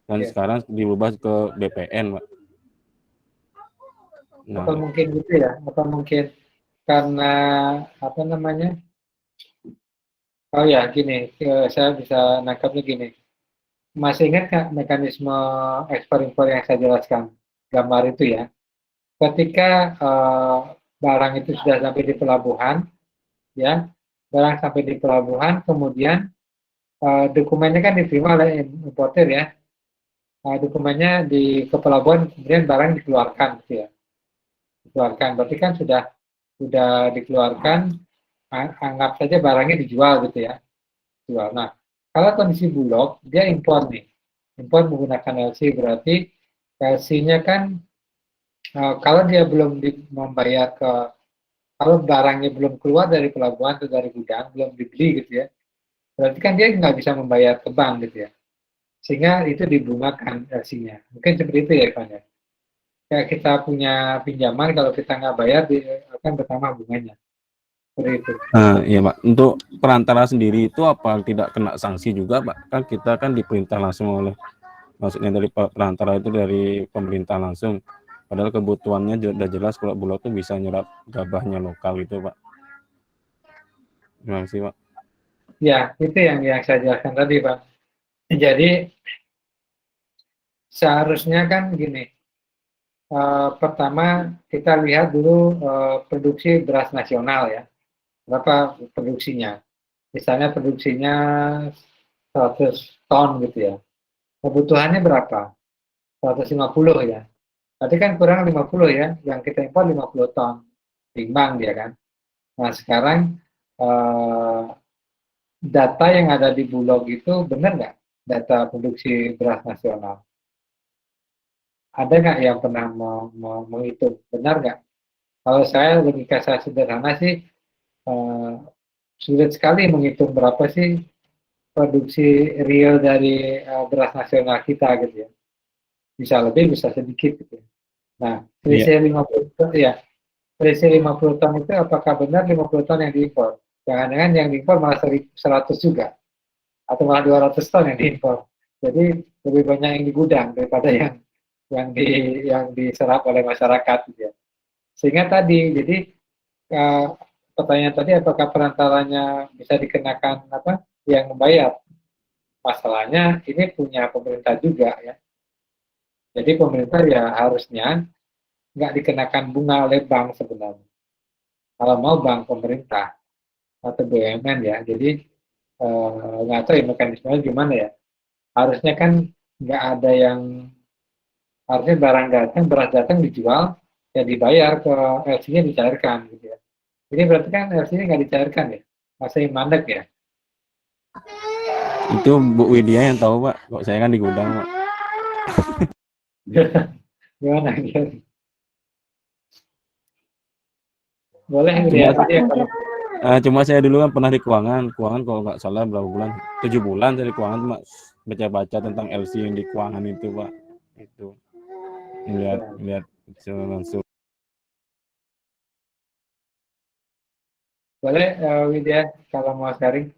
dan sekarang diubah ke BPN Pak. Nah, apa mungkin gitu ya? Apa mungkin karena oh ya gini, saya bisa nangkapnya gini. Masih ingat nggak mekanisme ekspor impor yang saya jelaskan gambar itu ya? Ketika barang itu sudah sampai di pelabuhan, ya, barang sampai di pelabuhan, kemudian dokumennya kan diterima oleh importer ya. Dokumennya ke pelabuhan, kemudian barang dikeluarkan, gitu ya. Dikeluarkan, berarti kan sudah dikeluarkan, anggap saja barangnya dijual gitu ya. Jual. Nah, kalau kondisi Bulog, dia impor nih. Impor menggunakan LC, berarti LC-nya kan kalau dia belum membayar kalau barangnya belum keluar dari pelabuhan atau dari gudang, belum dibeli gitu ya, berarti kan dia nggak bisa membayar ke bank gitu ya. Sehingga itu dibungakan LC-nya. Mungkin seperti itu ya Ivan ya. Kayak kita punya pinjaman, kalau kita nggak bayar, akan bertambah bunganya. Seperti itu. Iya Pak, untuk perantara sendiri itu apa tidak kena sanksi juga Pak? Kan kita kan diperintah langsung maksudnya dari perantara itu dari pemerintah langsung. Padahal kebutuhannya sudah jelas kalau Bulog itu bisa nyerap gabahnya lokal itu Pak. Terima kasih Pak. Ya, itu yang saya jelaskan tadi Pak. Jadi seharusnya kan gini, Pertama kita lihat dulu produksi beras nasional ya, berapa produksinya. Misalnya produksinya 100 ton gitu ya, kebutuhannya berapa? 150 ya. Berarti kan kurang 50 ya, yang kita impor 50 ton, timbang dia kan. Nah sekarang data yang ada di Bulog itu benar nggak? Data produksi beras nasional. Ada nggak yang pernah menghitung? Benar nggak? Kalau saya logika saya sederhana sih, sulit sekali menghitung berapa sih produksi real dari beras nasional kita gitu ya. Bisa lebih, bisa sedikit gitu. Nah, selisih 50 ton ya. Selisih 50 ton itu apakah benar 50 ton yang diimpor? Jangan-jangan yang diimpor malah 100 juga. Atau malah 200 ton yang diimpor. Jadi lebih banyak yang di gudang daripada yang diserap oleh masyarakat gitu ya. Sehingga tadi, jadi pertanyaan tadi apakah perantaranya bisa dikenakan apa yang membayar? Masalahnya ini punya pemerintah juga ya. Jadi pemerintah ya harusnya nggak dikenakan bunga oleh bank sebenarnya. Kalau mau bank pemerintah atau BUMN ya. Jadi nggak tahu ya mekanismenya gimana ya. Harusnya kan nggak ada yang, harusnya barang datang, beras datang dijual, ya dibayar ke LC-nya dicairkan gitu ya. Ini berarti kan LC-nya nggak dicairkan ya, masih mandek ya. Itu Bu Widya yang tahu Pak, kok saya kan di gudang Pak. Gimana gitu? Boleh Cuma, ya, cuma saya dulu kan pernah di keuangan kalau nggak salah berapa bulan, 7 bulan dari keuangan, cuma baca-baca tentang LC yang di keuangan itu Pak. Itu lihat langsung. Boleh Widya kalau mau sharing.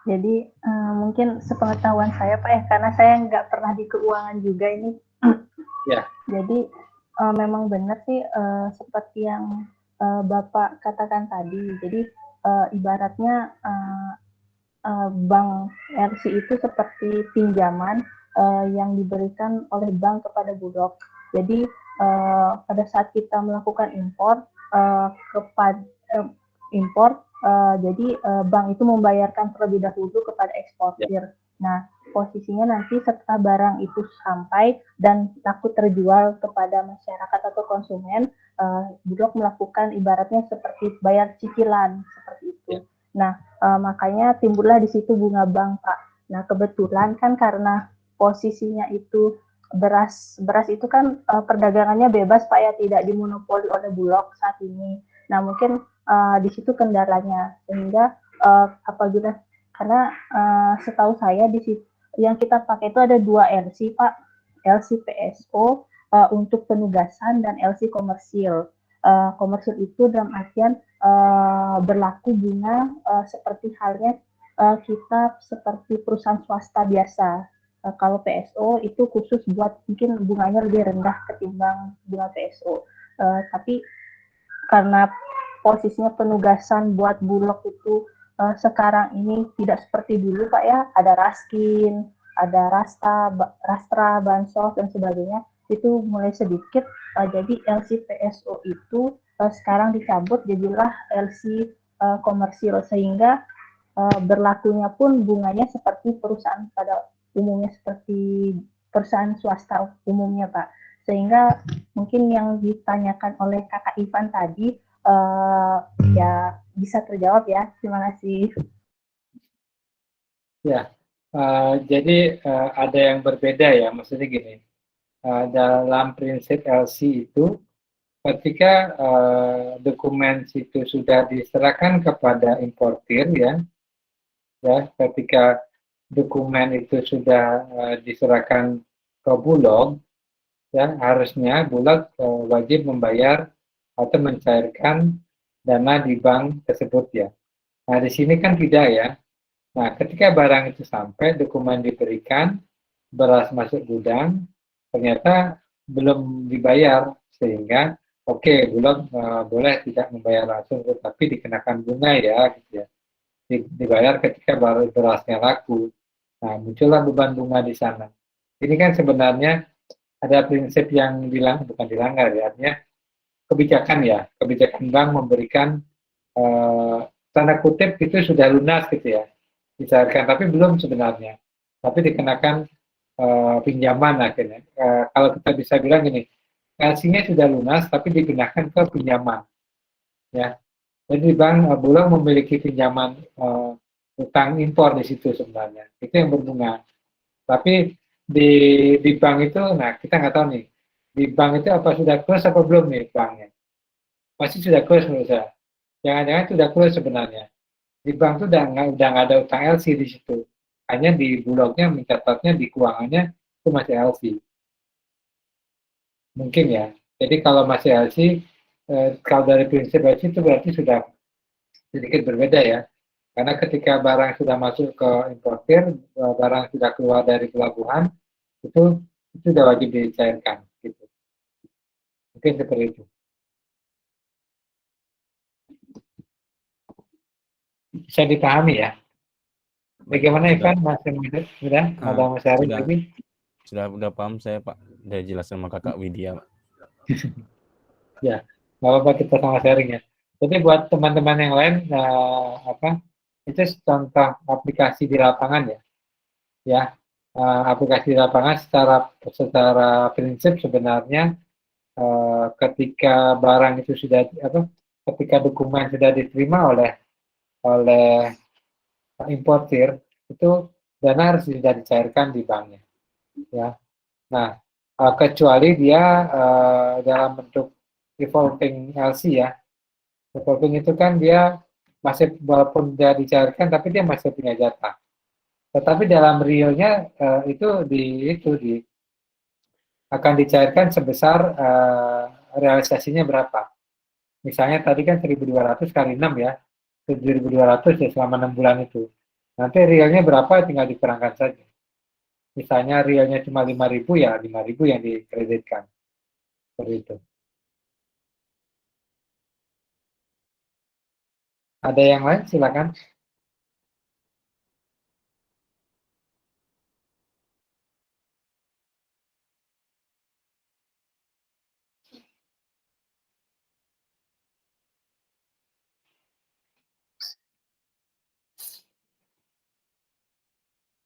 Jadi mungkin sepengetahuan saya Pak ya, karena saya nggak pernah di keuangan juga ini. Ya. Jadi memang benar sih seperti yang Bapak katakan tadi. Jadi ibaratnya bank RC itu seperti pinjaman yang diberikan oleh bank kepada Bulog. Jadi pada saat kita melakukan impor jadi bank itu membayarkan terlebih dahulu kepada eksportir. Nah, posisinya nanti setelah barang itu sampai dan laku terjual kepada masyarakat atau konsumen, Bulog melakukan ibaratnya seperti bayar cicilan seperti itu. Nah, makanya timbullah di situ bunga bank, Pak. Nah, kebetulan kan karena posisinya itu beras itu kan perdagangannya bebas, Pak ya, tidak dimonopoli oleh Bulog saat ini. Nah, mungkin di situ kendalanya, sehingga apabila, karena setahu saya di situ yang kita pakai itu ada 2 LC Pak, LC PSO untuk penugasan dan LC komersil. Komersil itu dalam artian berlaku bunga seperti halnya kita seperti perusahaan swasta biasa. Kalau PSO itu khusus buat mungkin bunganya lebih rendah ketimbang bunga PSO. Tapi karena posisinya penugasan buat Bulog itu sekarang ini tidak seperti dulu Pak ya, ada Raskin, ada Rastra, Bansos dan sebagainya, itu mulai sedikit, jadi LC PSO itu sekarang dicabut, jadilah LC komersil, sehingga berlakunya pun bunganya seperti perusahaan pada umumnya, seperti perusahaan swasta umumnya Pak. Sehingga mungkin yang ditanyakan oleh Kakak Ivan tadi ya bisa terjawab ya. Terima kasih. Ya, jadi ada yang berbeda ya, maksudnya gini, dalam prinsip LC itu ketika dokumen itu sudah diserahkan kepada importir ya, ketika dokumen itu sudah diserahkan ke Bulog, ya harusnya Bulog wajib membayar atau mencairkan dana di bank tersebut ya. Nah di sini kan tidak ya. Nah ketika barang itu sampai, dokumen diberikan, beras masuk gudang, ternyata belum dibayar, sehingga oke, Bulog boleh tidak membayar langsung, tetapi dikenakan bunga ya, gitu ya. Dibayar ketika baru berasnya laku. Nah muncullah beban bunga di sana. Ini kan sebenarnya ada prinsip yang bukan dilanggar ya, artinya kebijakan bank memberikan tanda kutip itu sudah lunas gitu ya, dicairkan, tapi belum sebenarnya, tapi dikenakan pinjaman akhirnya. Kalau kita bisa bilang gini, LC-nya sudah lunas tapi digunakan ke pinjaman, ya. Jadi bank Bulog memiliki pinjaman utang impor di situ sebenarnya, itu yang berbunga. Tapi di bank itu, nah kita nggak tahu nih, di bank itu apa sudah close apa belum nih banknya? Pasti sudah close menurut saya. Jangan-jangan sudah close sebenarnya. Di bank itu udah nggak ada utang LC di situ. Hanya di Bulognya mencatatnya di keuangannya itu masih LC. Mungkin ya. Jadi kalau masih LC, kalau dari prinsip LC itu berarti sudah sedikit berbeda ya. Karena ketika barang sudah masuk ke importir, barang sudah keluar dari pelabuhan, itu sudah wajib dicairkan. Gitu. Mungkin seperti itu. Bisa dipahami ya. Bagaimana Ivan, masih mudah? Ada mau sharing lagi? Sudah paham saya Pak, dari jelasan sama Kakak Widya Pak. Ya, nggak apa-apa kita sama sharing ya. Jadi buat teman-teman yang lain, itu contoh aplikasi di lapangan ya. Ya, aplikasi di lapangan secara prinsip sebenarnya ketika barang itu sudah ketika dokumen sudah diterima oleh importir, itu dana harus sudah dicairkan di banknya. Ya, nah kecuali dia dalam bentuk revolving LC ya, revolving itu kan dia masih walaupun dia dicairkan tapi dia masih punya jatah. Tetapi dalam realnya akan dicairkan sebesar realisasinya berapa. Misalnya tadi kan 1.200 kali 6 ya, 7.200 ya selama 6 bulan itu. Nanti realnya berapa tinggal dikurangkan saja. Misalnya realnya cuma 5.000 ya 5.000 yang dikreditkan. Seperti itu. Ada yang lain silakan.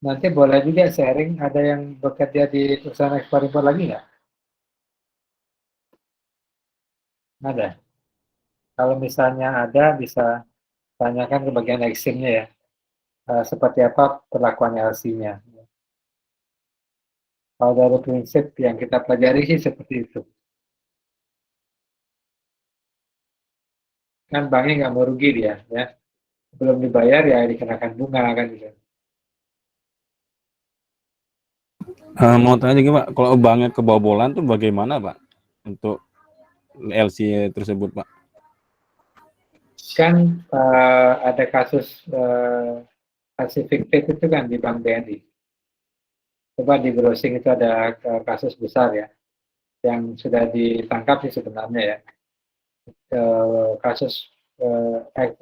Nanti boleh juga sharing, ada yang bekerja di perusahaan ekspor impor lagi nggak? Ada. Kalau misalnya ada, bisa tanyakan ke bagian Exim-nya ya. Seperti apa perlakuan LC-nya. Kalau dari prinsip yang kita pelajari sih seperti itu. Kan banknya nggak mau rugi dia, ya. Belum dibayar ya dikenakan bunga kan gitu. Mau tanya lagi Pak, kalau banknya kebobolan tuh bagaimana Pak untuk LC tersebut Pak? Kan ada kasus fiktif itu kan di Bank BNI. Coba di browsing itu ada kasus besar ya, yang sudah ditangkap sih sebenarnya ya. Kasus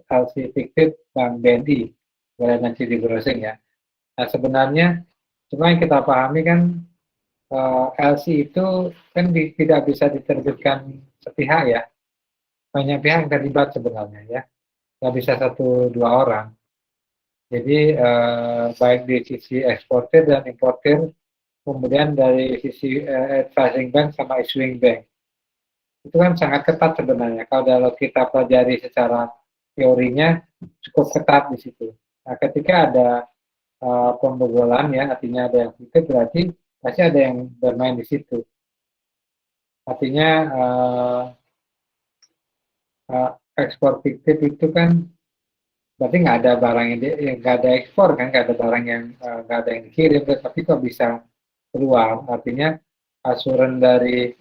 LC fiktif Bank BNI, boleh nanti di browsing ya. Nah sebenarnya, cuma yang kita pahami kan LC itu kan tidak bisa diterbitkan sepihak ya, banyak pihak yang terlibat sebenarnya ya, nggak bisa 1-2 orang. Jadi baik di sisi eksportir dan importir, kemudian dari sisi advising bank sama issuing bank, itu kan sangat ketat sebenarnya. Kalau kita pelajari secara teorinya cukup ketat di situ. Nah, ketika ada pembobolan ya, artinya ada yang fiktif, berarti pasti ada yang bermain di situ. Artinya ekspor fiktif itu kan berarti nggak ada barang yang nggak ada ekspor kan, nggak ada barang yang nggak ada yang dikirim, tapi kok bisa keluar. Artinya asuran dari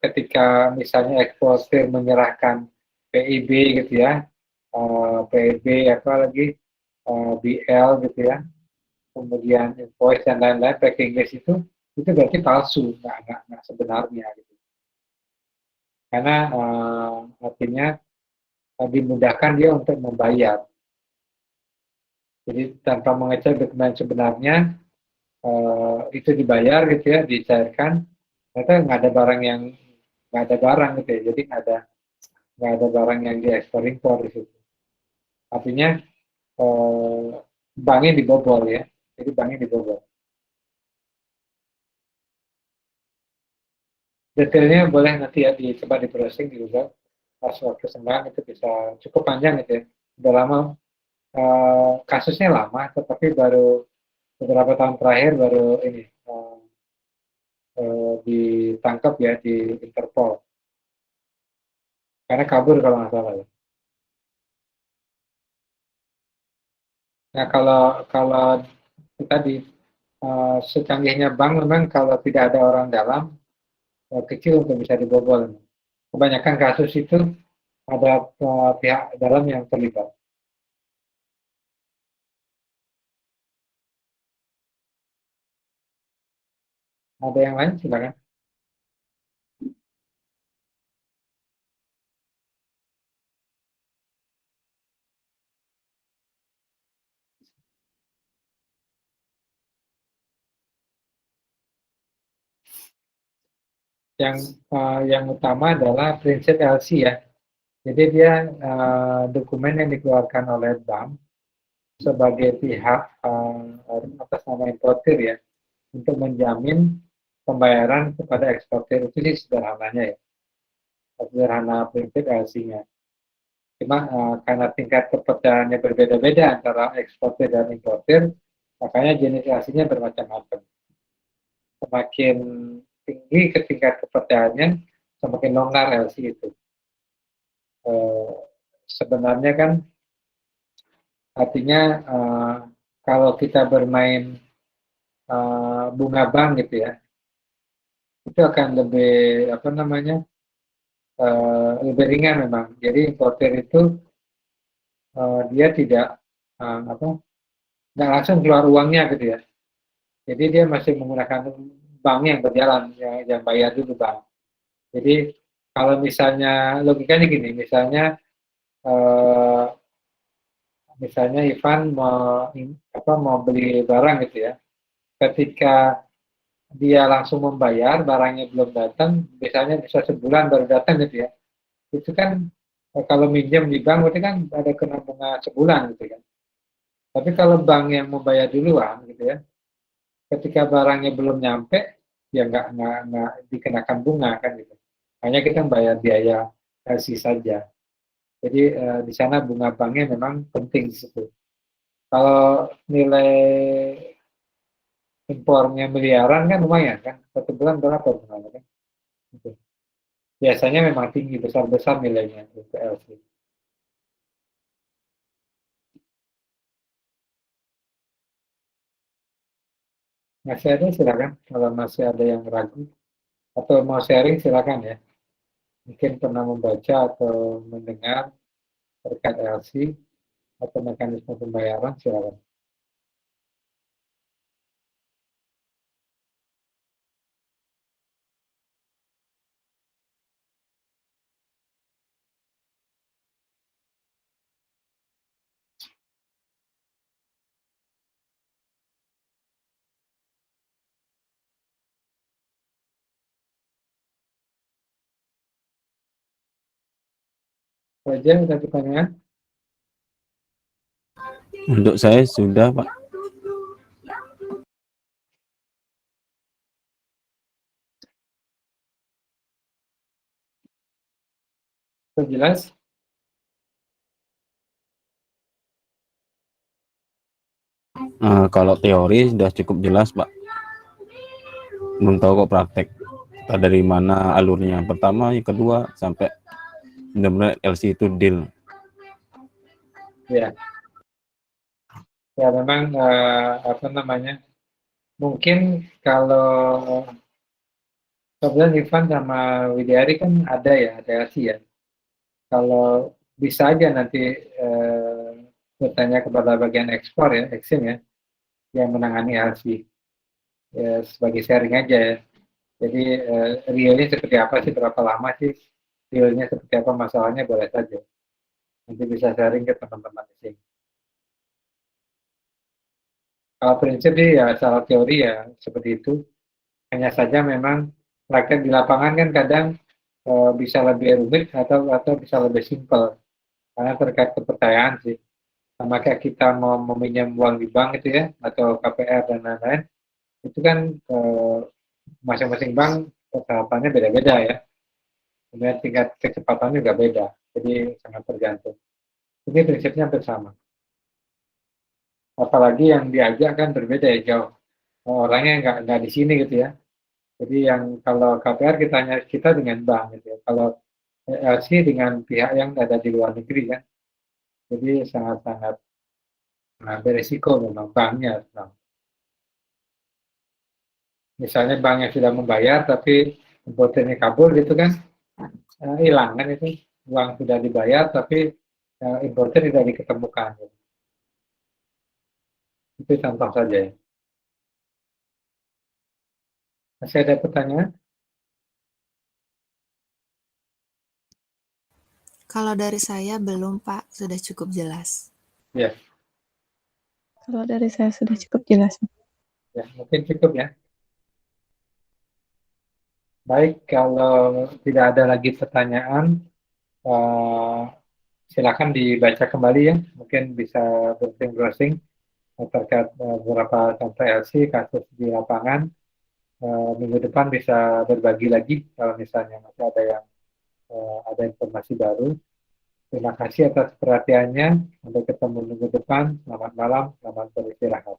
ketika misalnya eksportir menyerahkan PIB gitu ya, PIB apa lagi, BL gitu ya, kemudian invoice dan lain-lain packing list itu berarti palsu, nggak sebenarnya gitu. Karena artinya dimudahkan dia untuk membayar. Jadi tanpa mengecek dokumen sebenarnya, itu dibayar gitu ya, dicairkan, ternyata nggak ada barang gitu ya, jadi nggak ada barang yang diekspor impor di situ. Artinya banknya dibobol ya, jadi banknya dibobol. Detailnya boleh nanti ya dicoba di browsing di Google, pas waktu senggang itu bisa cukup panjang gitu ya. Udah lama, kasusnya lama, tetapi baru beberapa tahun terakhir baru ini ditangkap ya di Interpol. Karena kabur kalau nggak salah ya. Nah kalau tadi secanggihnya bank memang kalau tidak ada orang dalam kecil untuk bisa dibobol. Kebanyakan kasus itu ada pihak dalam yang terlibat. Ada yang lain silakan. Yang utama adalah prinsip LC ya. Jadi dia dokumen yang dikeluarkan oleh bank sebagai pihak atas nama importir ya, untuk menjamin pembayaran kepada eksportir. Itu sih sederhananya ya, sederhana prinsip LC-nya. Cuma karena tingkat kepercayaannya berbeda-beda antara eksportir dan importir, makanya jenis LC-nya bermacam-macam. Semakin tinggi tingkat kepercayaannya, semakin longgar LC itu. Sebenarnya kan artinya kalau kita bermain bunga bank gitu ya, itu akan lebih lebih ringan memang. Jadi importer itu dia tidak nggak langsung keluar uangnya gitu ya. Jadi dia masih menggunakan bank yang berjalan, yang bayar dulu bank. Jadi kalau misalnya logikanya gini, misalnya Ivan mau beli barang gitu ya, ketika dia langsung membayar, barangnya belum datang, biasanya bisa sebulan baru datang gitu ya. Itu kan kalau minjem di bank berarti kan ada kena bunga sebulan gitu kan. Tapi kalau bank yang membayar duluan gitu ya, ketika barangnya belum nyampe, ya nggak dikenakan bunga kan gitu. Hanya kita bayar biaya LC saja. Jadi di sana bunga banknya memang penting di situ. Kalau nilai impornya miliaran kan lumayan kan, satu bulan berapa bunganya kan? Gitu. Biasanya memang tinggi, besar-besar nilainya untuk LC. Masih ada silakan, kalau masih ada yang ragu atau mau sharing silakan ya. Mungkin pernah membaca atau mendengar terkait LC atau mekanisme pembayaran silakan. Saja ada pertanyaan? Untuk saya sudah, Pak. Itu jelas? Kalau teori sudah cukup jelas, Pak. Belum tahu kok praktek. Kita dari mana alurnya. Pertama, yang kedua, sampai benar-benar LC itu deal. Ya. Ya memang mungkin kalau kebetulan Ivan sama Widiari kan ada LC ya. Kalau bisa aja nanti bertanya kepada bagian ekspor ya, Exim ya, yang menangani LC. Ya, sebagai sharing aja ya. Jadi realnya seperti apa sih, berapa lama sih, realnya seperti apa, masalahnya boleh saja. Nanti bisa sharing ke teman-teman di sini. Kalau prinsip sih ya secara teori ya seperti itu. Hanya saja memang praktek di lapangan kan kadang bisa lebih rumit atau bisa lebih simpel karena terkait kepercayaan sih. Sama kayak kita mau meminjam uang di bank itu ya atau KPR dan lain-lain, itu kan masing-masing bank persyaratannya beda-beda ya. Kemudian tingkat kecepatannya juga beda, jadi sangat tergantung. Ini prinsipnya hampir sama. Apalagi yang diajak kan berbeda ya jauh. Orangnya nggak di sini gitu ya. Jadi yang kalau KPR kita dengan bank gitu ya. Kalau LC dengan pihak yang ada di luar negeri kan. Jadi sangat-sangat beresiko memang banknya. Nah, misalnya bank yang sudah membayar tapi importernya kabur gitu kan, hilang kan itu. Uang sudah dibayar tapi importer tidak diketemukan. Gitu. Itu contoh saja ya. Masih ada pertanyaan? Kalau dari saya belum, Pak. Sudah cukup jelas. Ya. Kalau dari saya sudah cukup jelas. Ya, mungkin cukup ya. Baik, kalau tidak ada lagi pertanyaan, silakan dibaca kembali ya. Mungkin bisa browsing-browsing terkait beberapa contoh LC, kasus di lapangan. Minggu depan bisa berbagi lagi kalau misalnya masih ada yang ada informasi baru. Terima kasih atas perhatiannya. Sampai ketemu minggu depan. Selamat malam, selamat beristirahat.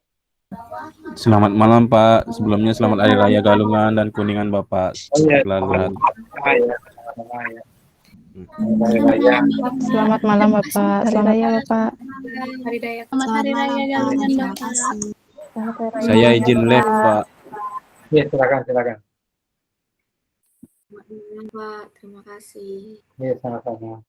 Selamat malam Pak. Sebelumnya selamat Hari Raya Galungan dan Kuningan Bapak. Selamat Selamat malam Bapak. Hari Raya Bapak. Hari Raya. Selamat Hari malam, Raya Pak. Galungan, Terima Bapak. kasih. Saya izin live Pak. Ya, silakan. Selamat malam, Pak. Terima kasih. Ya, sama-sama.